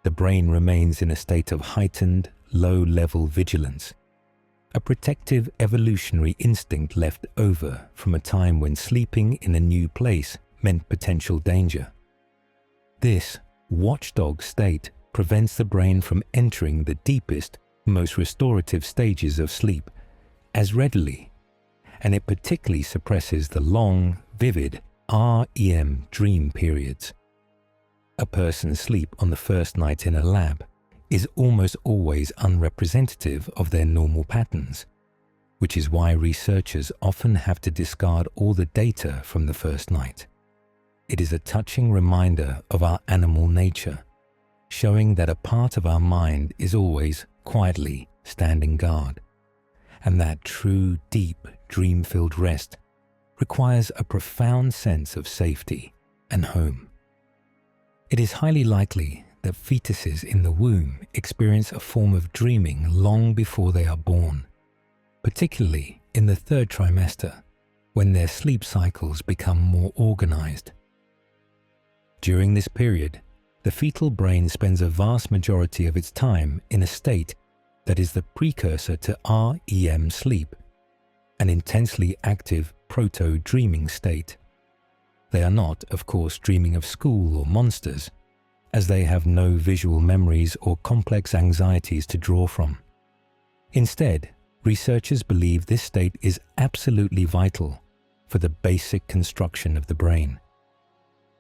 Speaker 1: the brain remains in a state of heightened, low-level vigilance, a protective evolutionary instinct left over from a time when sleeping in a new place meant potential danger. This watchdog state prevents the brain from entering the deepest, most restorative stages of sleep as readily, and it particularly suppresses the long, vivid REM dream periods. A person's sleep on the first night in a lab is almost always unrepresentative of their normal patterns, which is why researchers often have to discard all the data from the first night. It is a touching reminder of our animal nature, showing that a part of our mind is always quietly standing guard, and that true, deep, dream-filled rest requires a profound sense of safety and home. It is highly likely that fetuses in the womb experience a form of dreaming long before they are born, particularly in the third trimester, when their sleep cycles become more organized. During this period, the fetal brain spends a vast majority of its time in a state that is the precursor to REM sleep, an intensely active proto-dreaming state. They are not, of course, dreaming of school or monsters, as they have no visual memories or complex anxieties to draw from. Instead, researchers believe this state is absolutely vital for the basic construction of the brain.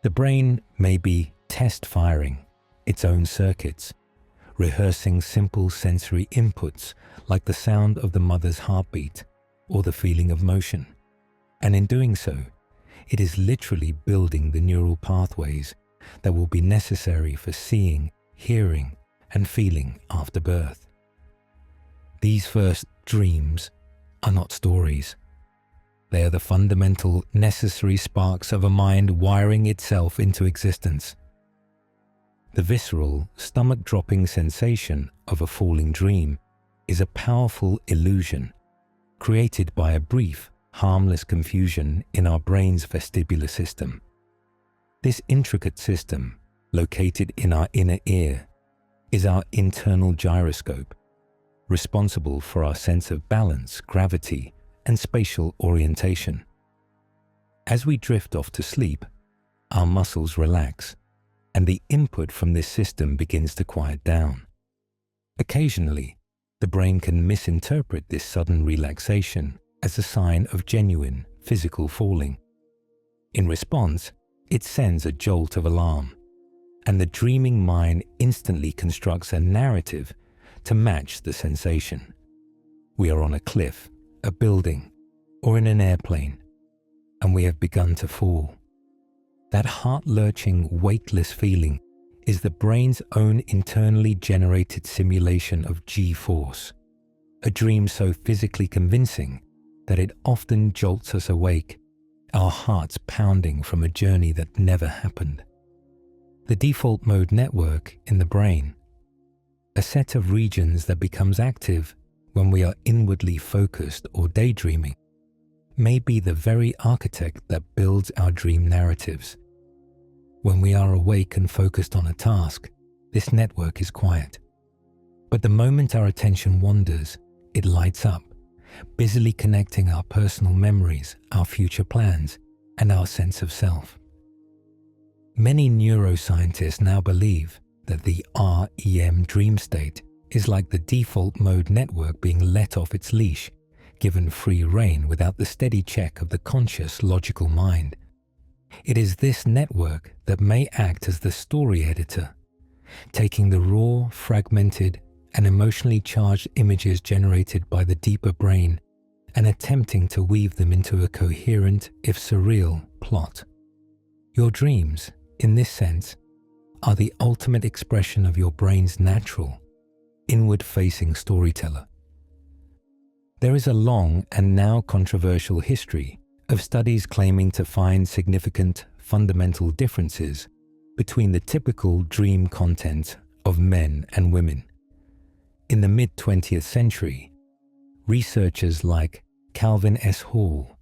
Speaker 1: The brain may be test-firing its own circuits, rehearsing simple sensory inputs like the sound of the mother's heartbeat or the feeling of motion. And in doing so, it is literally building the neural pathways that will be necessary for seeing, hearing, and feeling after birth. These first dreams are not stories. They are the fundamental, necessary sparks of a mind wiring itself into existence. The visceral, stomach-dropping sensation of a falling dream is a powerful illusion created by a brief, harmless confusion in our brain's vestibular system. This intricate system, located in our inner ear, is our internal gyroscope, responsible for our sense of balance, gravity, and spatial orientation. As we drift off to sleep, our muscles relax, and the input from this system begins to quiet down. Occasionally, the brain can misinterpret this sudden relaxation as a sign of genuine physical falling. In response, it sends a jolt of alarm, and the dreaming mind instantly constructs a narrative to match the sensation. We are on a cliff, a building, or in an airplane, and we have begun to fall. That heart-lurching, weightless feeling is the brain's own internally generated simulation of G-force, a dream so physically convincing that it often jolts us awake, our hearts pounding from a journey that never happened. The default mode network in the brain, a set of regions that becomes active when we are inwardly focused or daydreaming, may be the very architect that builds our dream narratives. When we are awake and focused on a task, this network is quiet. But the moment our attention wanders, it lights up, busily connecting our personal memories, our future plans, and our sense of self. Many neuroscientists now believe that the REM dream state is like the default mode network being let off its leash, given free rein without the steady check of the conscious, logical mind. It is this network that may act as the story editor, taking the raw, fragmented, and emotionally charged images generated by the deeper brain and attempting to weave them into a coherent, if surreal, plot. Your dreams, in this sense, are the ultimate expression of your brain's natural, inward-facing storyteller. There is a long and now controversial history of studies claiming to find significant fundamental differences between the typical dream content of men and women. In the mid-20th century, researchers like Calvin S. Hall,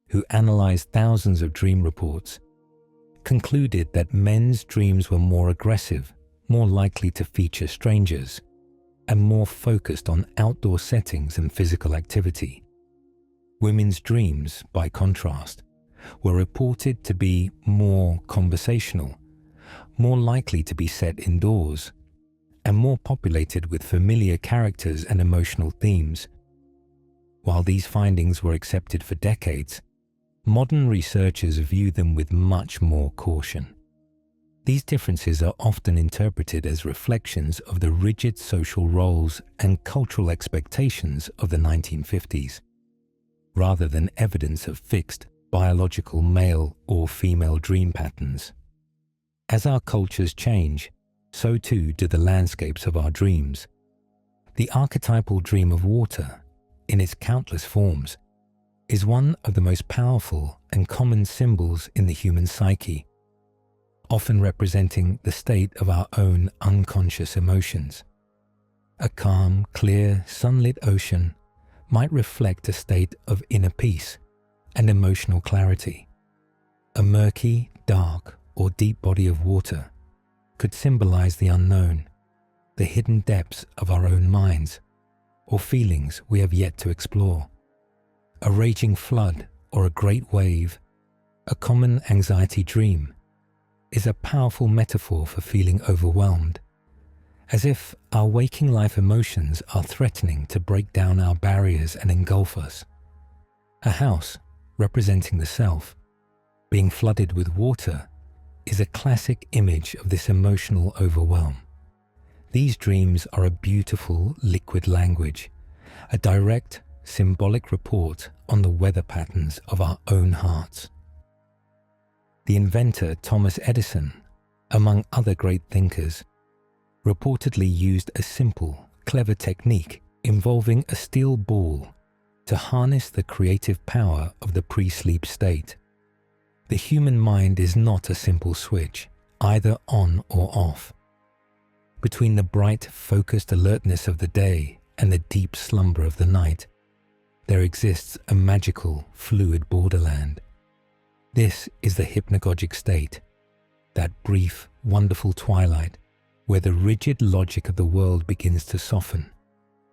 Speaker 1: who analyzed thousands of dream reports, concluded that men's dreams were more aggressive, more likely to feature strangers, and more focused on outdoor settings and physical activity. Women's dreams, by contrast, were reported to be more conversational, more likely to be set indoors, and more populated with familiar characters and emotional themes. While these findings were accepted for decades, modern researchers view them with much more caution. These differences are often interpreted as reflections of the rigid social roles and cultural expectations of the 1950s, rather than evidence of fixed biological male or female dream patterns. As our cultures change, so too do the landscapes of our dreams. The archetypal dream of water, in its countless forms, is one of the most powerful and common symbols in the human psyche, often representing the state of our own unconscious emotions. A calm, clear, sunlit ocean might reflect a state of inner peace and emotional clarity. A murky, dark, or deep body of water could symbolize the unknown, the hidden depths of our own minds, or feelings we have yet to explore. A raging flood or a great wave, a common anxiety dream, is a powerful metaphor for feeling overwhelmed, as if our waking life emotions are threatening to break down our barriers and engulf us. A house, representing the self, being flooded with water, is a classic image of this emotional overwhelm. These dreams are a beautiful liquid language, a direct, symbolic report on the weather patterns of our own hearts. The inventor Thomas Edison, among other great thinkers, reportedly used a simple, clever technique involving a steel ball to harness the creative power of the pre-sleep state. The human mind is not a simple switch, either on or off. Between the bright, focused alertness of the day and the deep slumber of the night, there exists a magical, fluid borderland. This is the hypnagogic state, that brief, wonderful twilight where the rigid logic of the world begins to soften,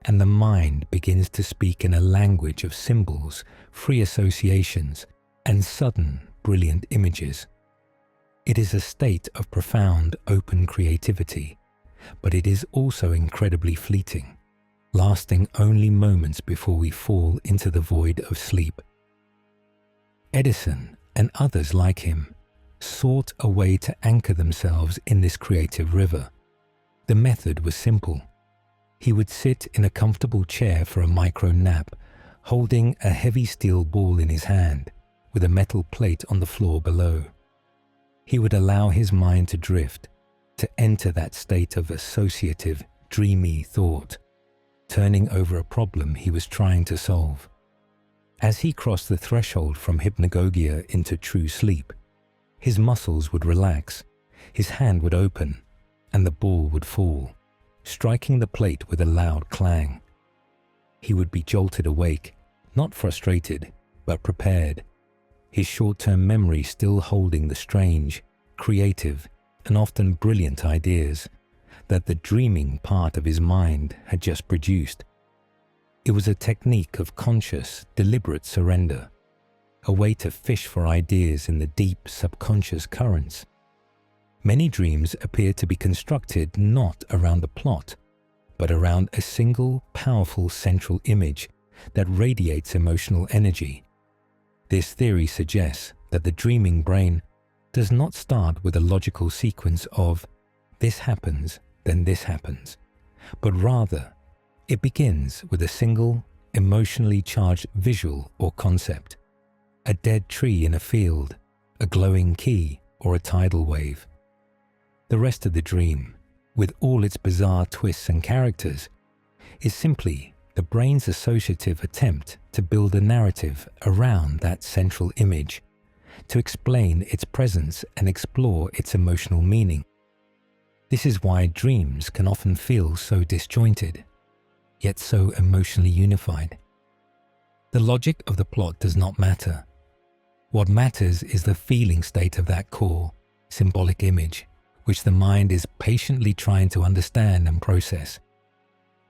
Speaker 1: and the mind begins to speak in a language of symbols, free associations, and sudden, brilliant images. It is a state of profound, open creativity, but it is also incredibly fleeting, lasting only moments before we fall into the void of sleep. Edison and others like him sought a way to anchor themselves in this creative river. The method was simple. He would sit in a comfortable chair for a micro nap, holding a heavy steel ball in his hand with a metal plate on the floor below. He would allow his mind to drift, to enter that state of associative, dreamy thought, turning over a problem he was trying to solve. As he crossed the threshold from hypnagogia into true sleep, his muscles would relax, his hand would open, and the ball would fall, striking the plate with a loud clang. He would be jolted awake, not frustrated, but prepared, his short-term memory still holding the strange, creative, and often brilliant ideas that the dreaming part of his mind had just produced. It was a technique of conscious, deliberate surrender, a way to fish for ideas in the deep subconscious currents. Many dreams appear to be constructed not around the plot, but around a single, powerful central image that radiates emotional energy. This theory suggests that the dreaming brain does not start with a logical sequence of this happens, then this happens, but rather it begins with a single, emotionally charged visual or concept, a dead tree in a field, a glowing key, or a tidal wave. The rest of the dream, with all its bizarre twists and characters, is simply the brain's associative attempt to build a narrative around that central image, to explain its presence and explore its emotional meaning. This is why dreams can often feel so disjointed, yet so emotionally unified. The logic of the plot does not matter. What matters is the feeling state of that core, symbolic image, which the mind is patiently trying to understand and process.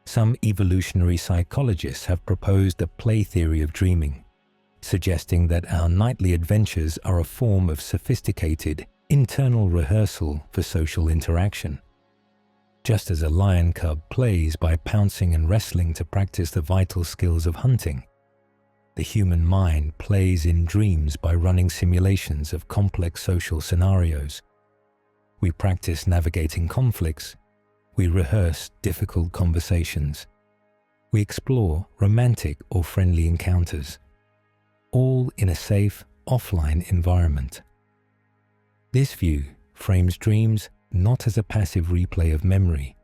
Speaker 1: Some evolutionary psychologists have proposed a play theory of dreaming, suggesting that our nightly adventures are a form of sophisticated, internal rehearsal for social interaction. Just as a lion cub plays by pouncing and wrestling to practice the vital skills of hunting, the human mind plays in dreams by running simulations of complex social scenarios. We practice navigating conflicts. We rehearse difficult conversations. We explore romantic or friendly encounters, all in a safe, offline environment. This view frames dreams not as a passive replay of memory,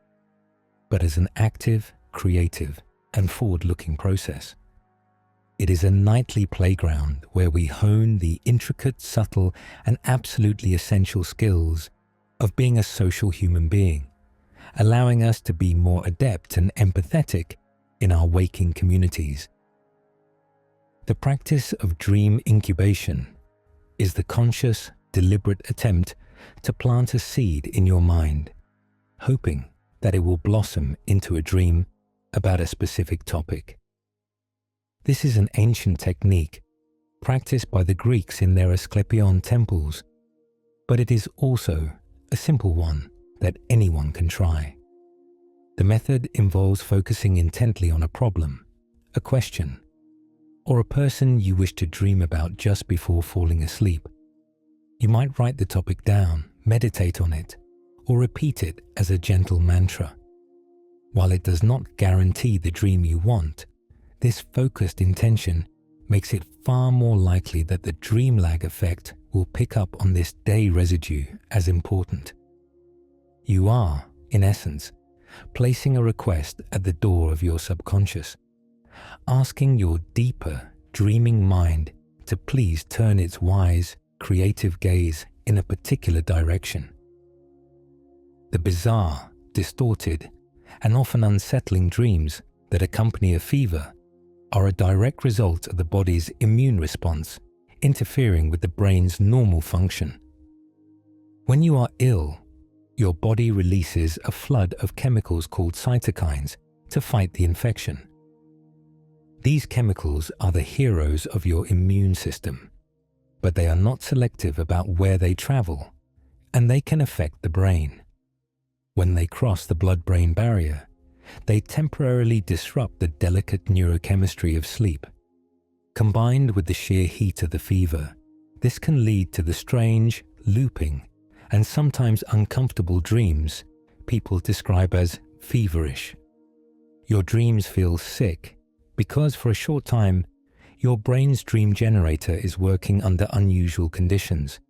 Speaker 1: but as an active, creative, and forward-looking process. It is a nightly playground where we hone the intricate, subtle, and absolutely essential skills of being a social human being, allowing us to be more adept and empathetic in our waking communities. The practice of dream incubation is the conscious, deliberate attempt to plant a seed in your mind, hoping that it will blossom into a dream about a specific topic. This is an ancient technique practiced by the Greeks in their Asclepion temples, but it is also a simple one that anyone can try. The method involves focusing intently on a problem, a question, or a person you wish to dream about just before falling asleep. You might write the topic down, meditate on it, or repeat it as a gentle mantra. While it does not guarantee the dream you want, this focused intention makes it far more likely that the dream lag effect will pick up on this day residue as important. You are, in essence, placing a request at the door of your subconscious, asking your deeper, dreaming mind to please turn its wise, creative gaze in a particular direction. The bizarre, distorted, and often unsettling dreams that accompany a fever are a direct result of the body's immune response interfering with the brain's normal function. When you are ill, your body releases a flood of chemicals called cytokines to fight the infection. These chemicals are the heroes of your immune system, but they are not selective about where they travel, and they can affect the brain. When they cross the blood-brain barrier, they temporarily disrupt the delicate neurochemistry of sleep. Combined with the sheer heat of the fever, this can lead to the strange, looping, and sometimes uncomfortable dreams people describe as feverish. Your dreams feel sick because for a short time, your brain's dream generator is working under unusual conditions,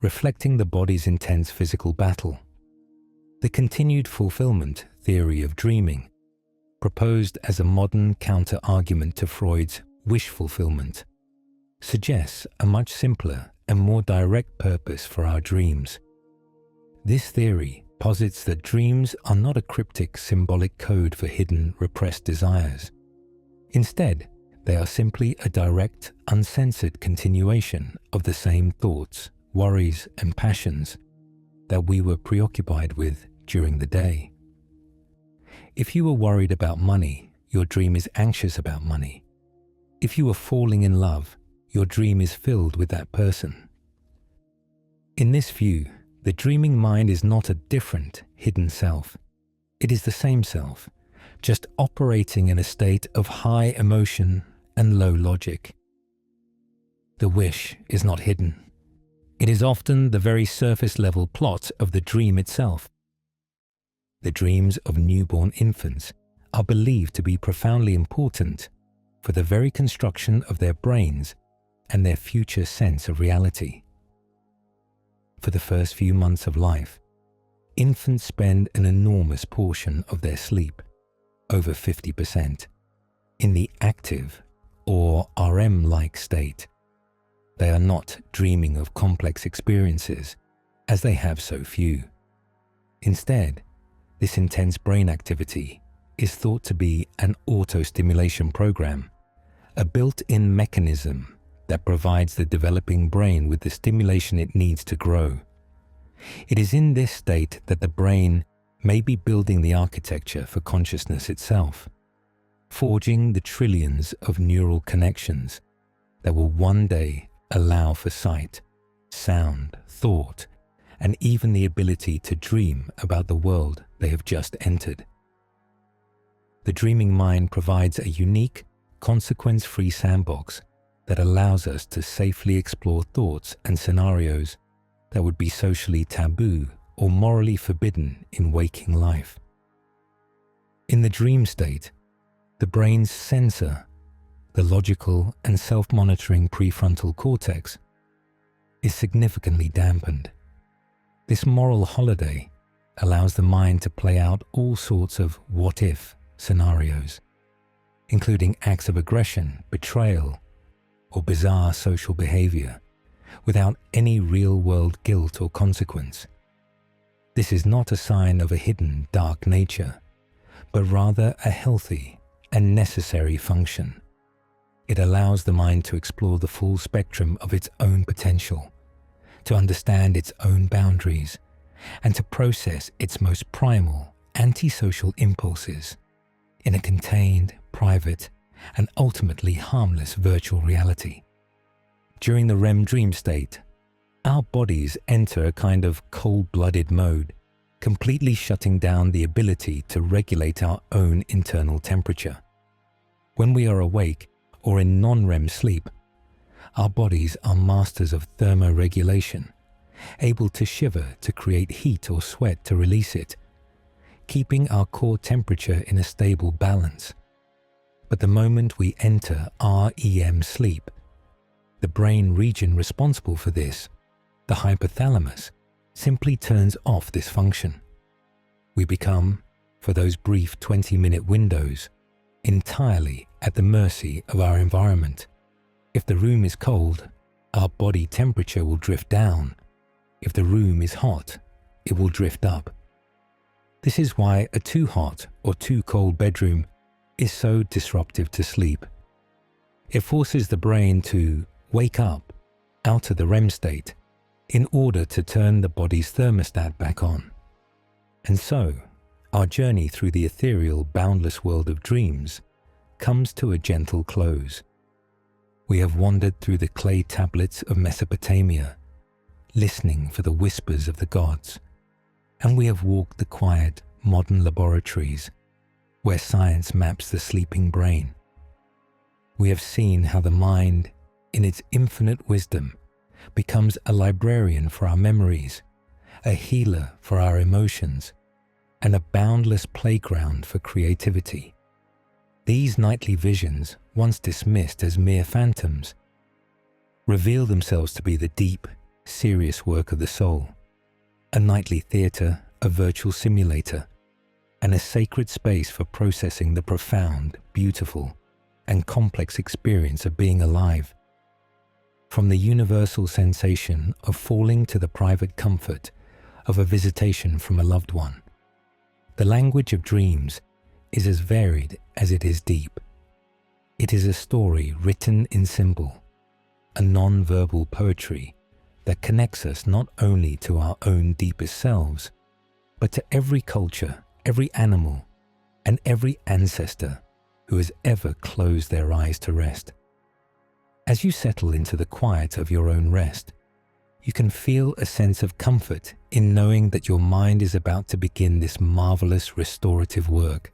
Speaker 1: reflecting the body's intense physical battle. The continued fulfillment theory of dreaming, proposed as a modern counter-argument to Freud's wish fulfillment, suggests a much simpler and more direct purpose for our dreams. This theory posits that dreams are not a cryptic symbolic code for hidden, repressed desires. Instead, they are simply a direct, uncensored continuation of the same thoughts, worries, and passions that we were preoccupied with during the day. If you were worried about money, your dream is anxious about money. If you were falling in love, your dream is filled with that person. In this view, the dreaming mind is not a different, hidden self. It is the same self, just operating in a state of high emotion and low logic. The wish is not hidden. It is often the very surface-level plot of the dream itself. The dreams of newborn infants are believed to be profoundly important for the very construction of their brains and their future sense of reality. For the first few months of life, infants spend an enormous portion of their sleep, over 50%, in the active or REM-like state. They are not dreaming of complex experiences, as they have so few. Instead, this intense brain activity is thought to be an auto-stimulation program, a built-in mechanism that provides the developing brain with the stimulation it needs to grow. It is in this state that the brain may be building the architecture for consciousness itself, forging the trillions of neural connections that will one day allow for sight, sound, thought, and even the ability to dream about the world they have just entered. The dreaming mind provides a unique, consequence-free sandbox that allows us to safely explore thoughts and scenarios that would be socially taboo or morally forbidden in waking life. In the dream state, the brain's sensor, the logical and self-monitoring prefrontal cortex, is significantly dampened. This moral holiday allows the mind to play out all sorts of what-if scenarios, including acts of aggression, betrayal, or bizarre social behavior, without any real-world guilt or consequence. This is not a sign of a hidden, dark nature, but rather a healthy and necessary function. It allows the mind to explore the full spectrum of its own potential, to understand its own boundaries, and to process its most primal, antisocial impulses in a contained, private, and ultimately harmless virtual reality. During the REM dream state, our bodies enter a kind of cold-blooded mode, completely shutting down the ability to regulate our own internal temperature. When we are awake or in non-REM sleep, our bodies are masters of thermoregulation, able to shiver to create heat or sweat to release it, keeping our core temperature in a stable balance. But the moment we enter REM sleep, the brain region responsible for this, the hypothalamus, simply turns off this function. We become, for those brief 20-minute windows, entirely at the mercy of our environment. If the room is cold, our body temperature will drift down. If the room is hot, it will drift up. This is why a too hot or too cold bedroom is so disruptive to sleep. It forces the brain to wake up out of the REM state in order to turn the body's thermostat back on. And so, our journey through the ethereal, boundless world of dreams comes to a gentle close. We have wandered through the clay tablets of Mesopotamia, listening for the whispers of the gods, and we have walked the quiet, modern laboratories where science maps the sleeping brain. We have seen how the mind, in its infinite wisdom, becomes a librarian for our memories, a healer for our emotions, and a boundless playground for creativity. These nightly visions, once dismissed as mere phantoms, reveal themselves to be the deep, serious work of the soul, a nightly theatre, a virtual simulator, and a sacred space for processing the profound, beautiful, and complex experience of being alive. From the universal sensation of falling to the private comfort of a visitation from a loved one, the language of dreams is as varied as it is deep. It is a story written in symbol, a non-verbal poetry that connects us not only to our own deepest selves, but to every culture, every animal, and every ancestor who has ever closed their eyes to rest. As you settle into the quiet of your own rest, you can feel a sense of comfort in knowing that your mind is about to begin this marvelous restorative work,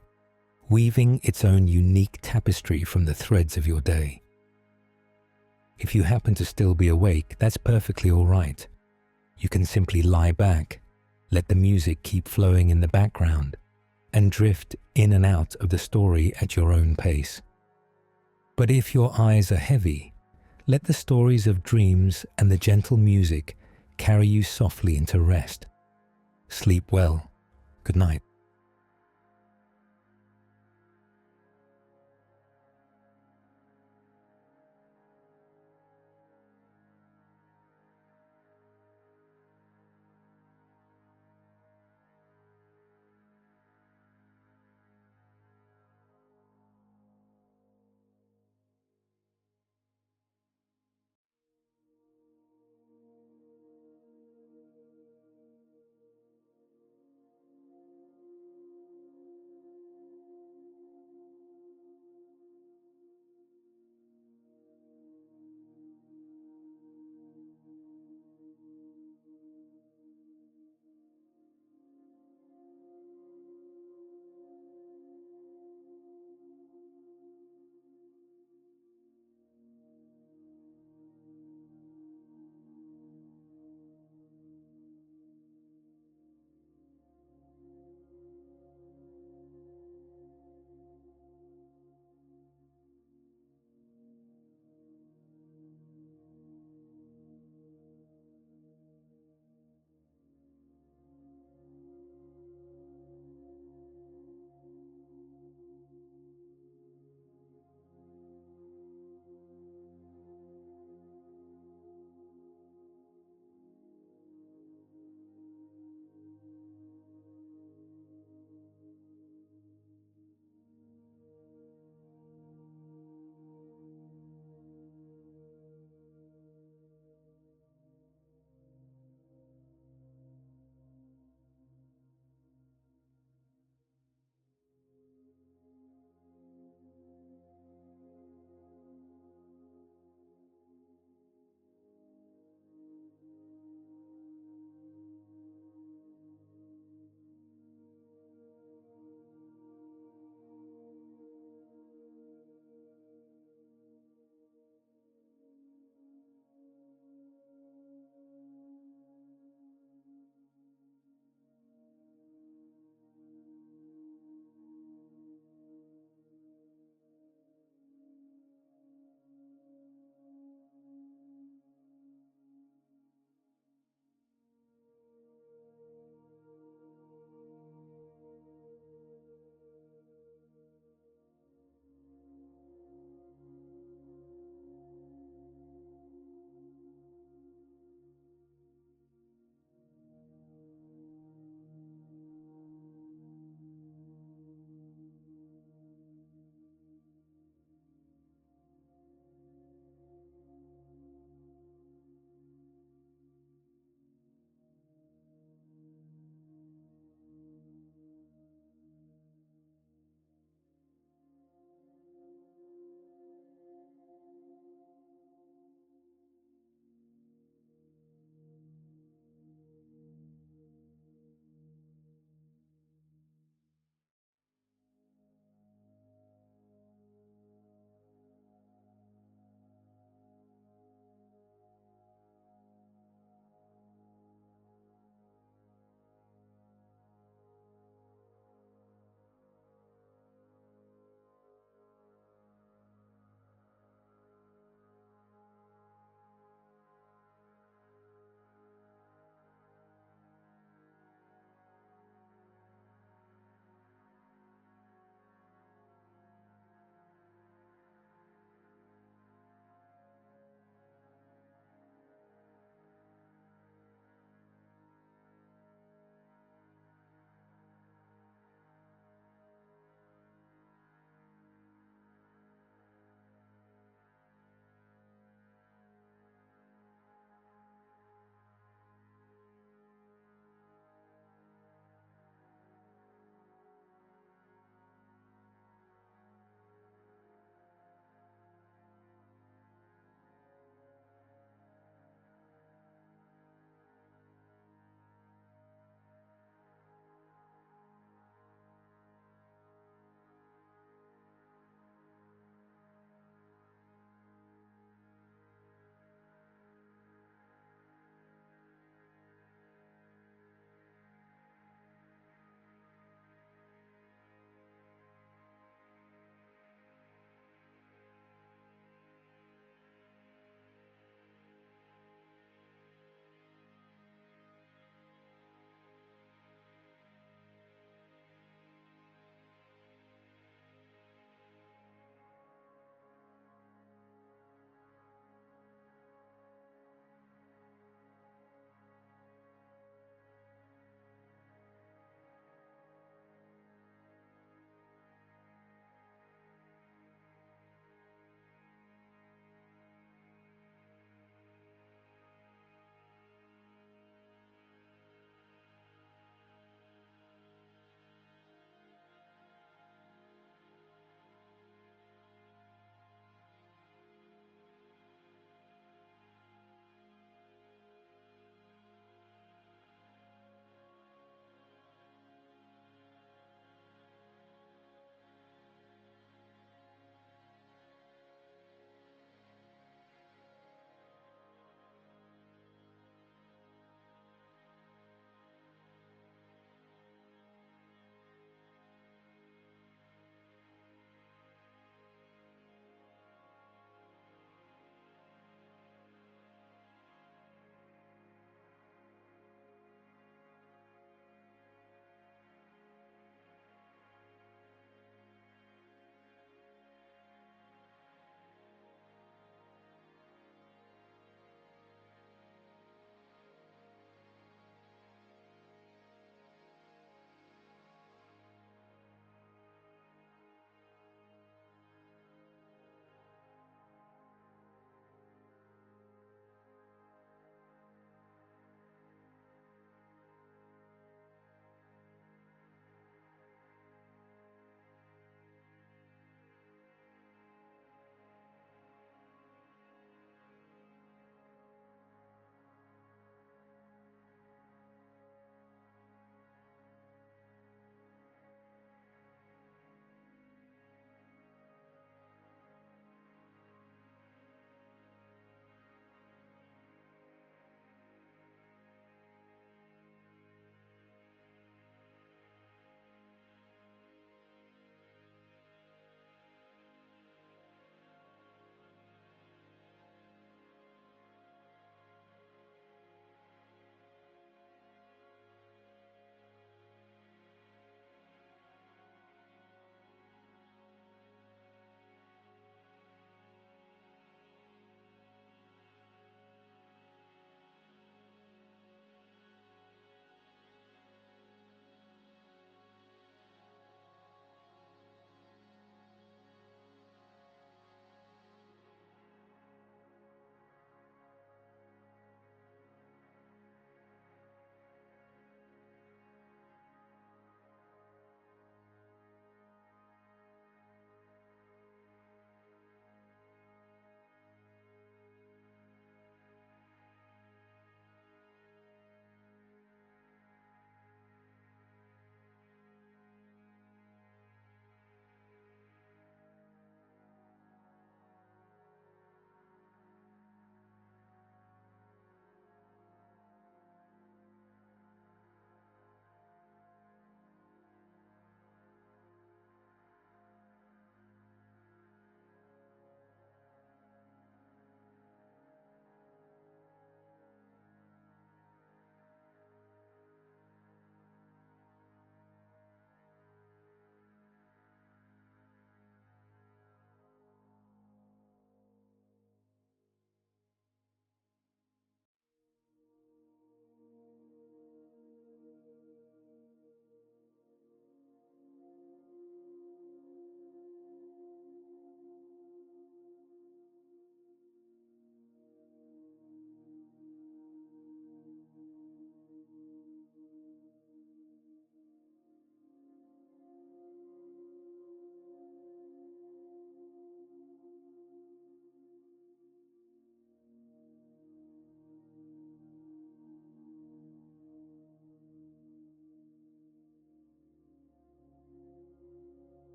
Speaker 1: weaving its own unique tapestry from the threads of your day. If you happen to still be awake, that's perfectly all right. You can simply lie back, let the music keep flowing in the background, and drift in and out of the story at your own pace. But if your eyes are heavy, let the stories of dreams and the gentle music carry you softly into rest. Sleep well. Good night.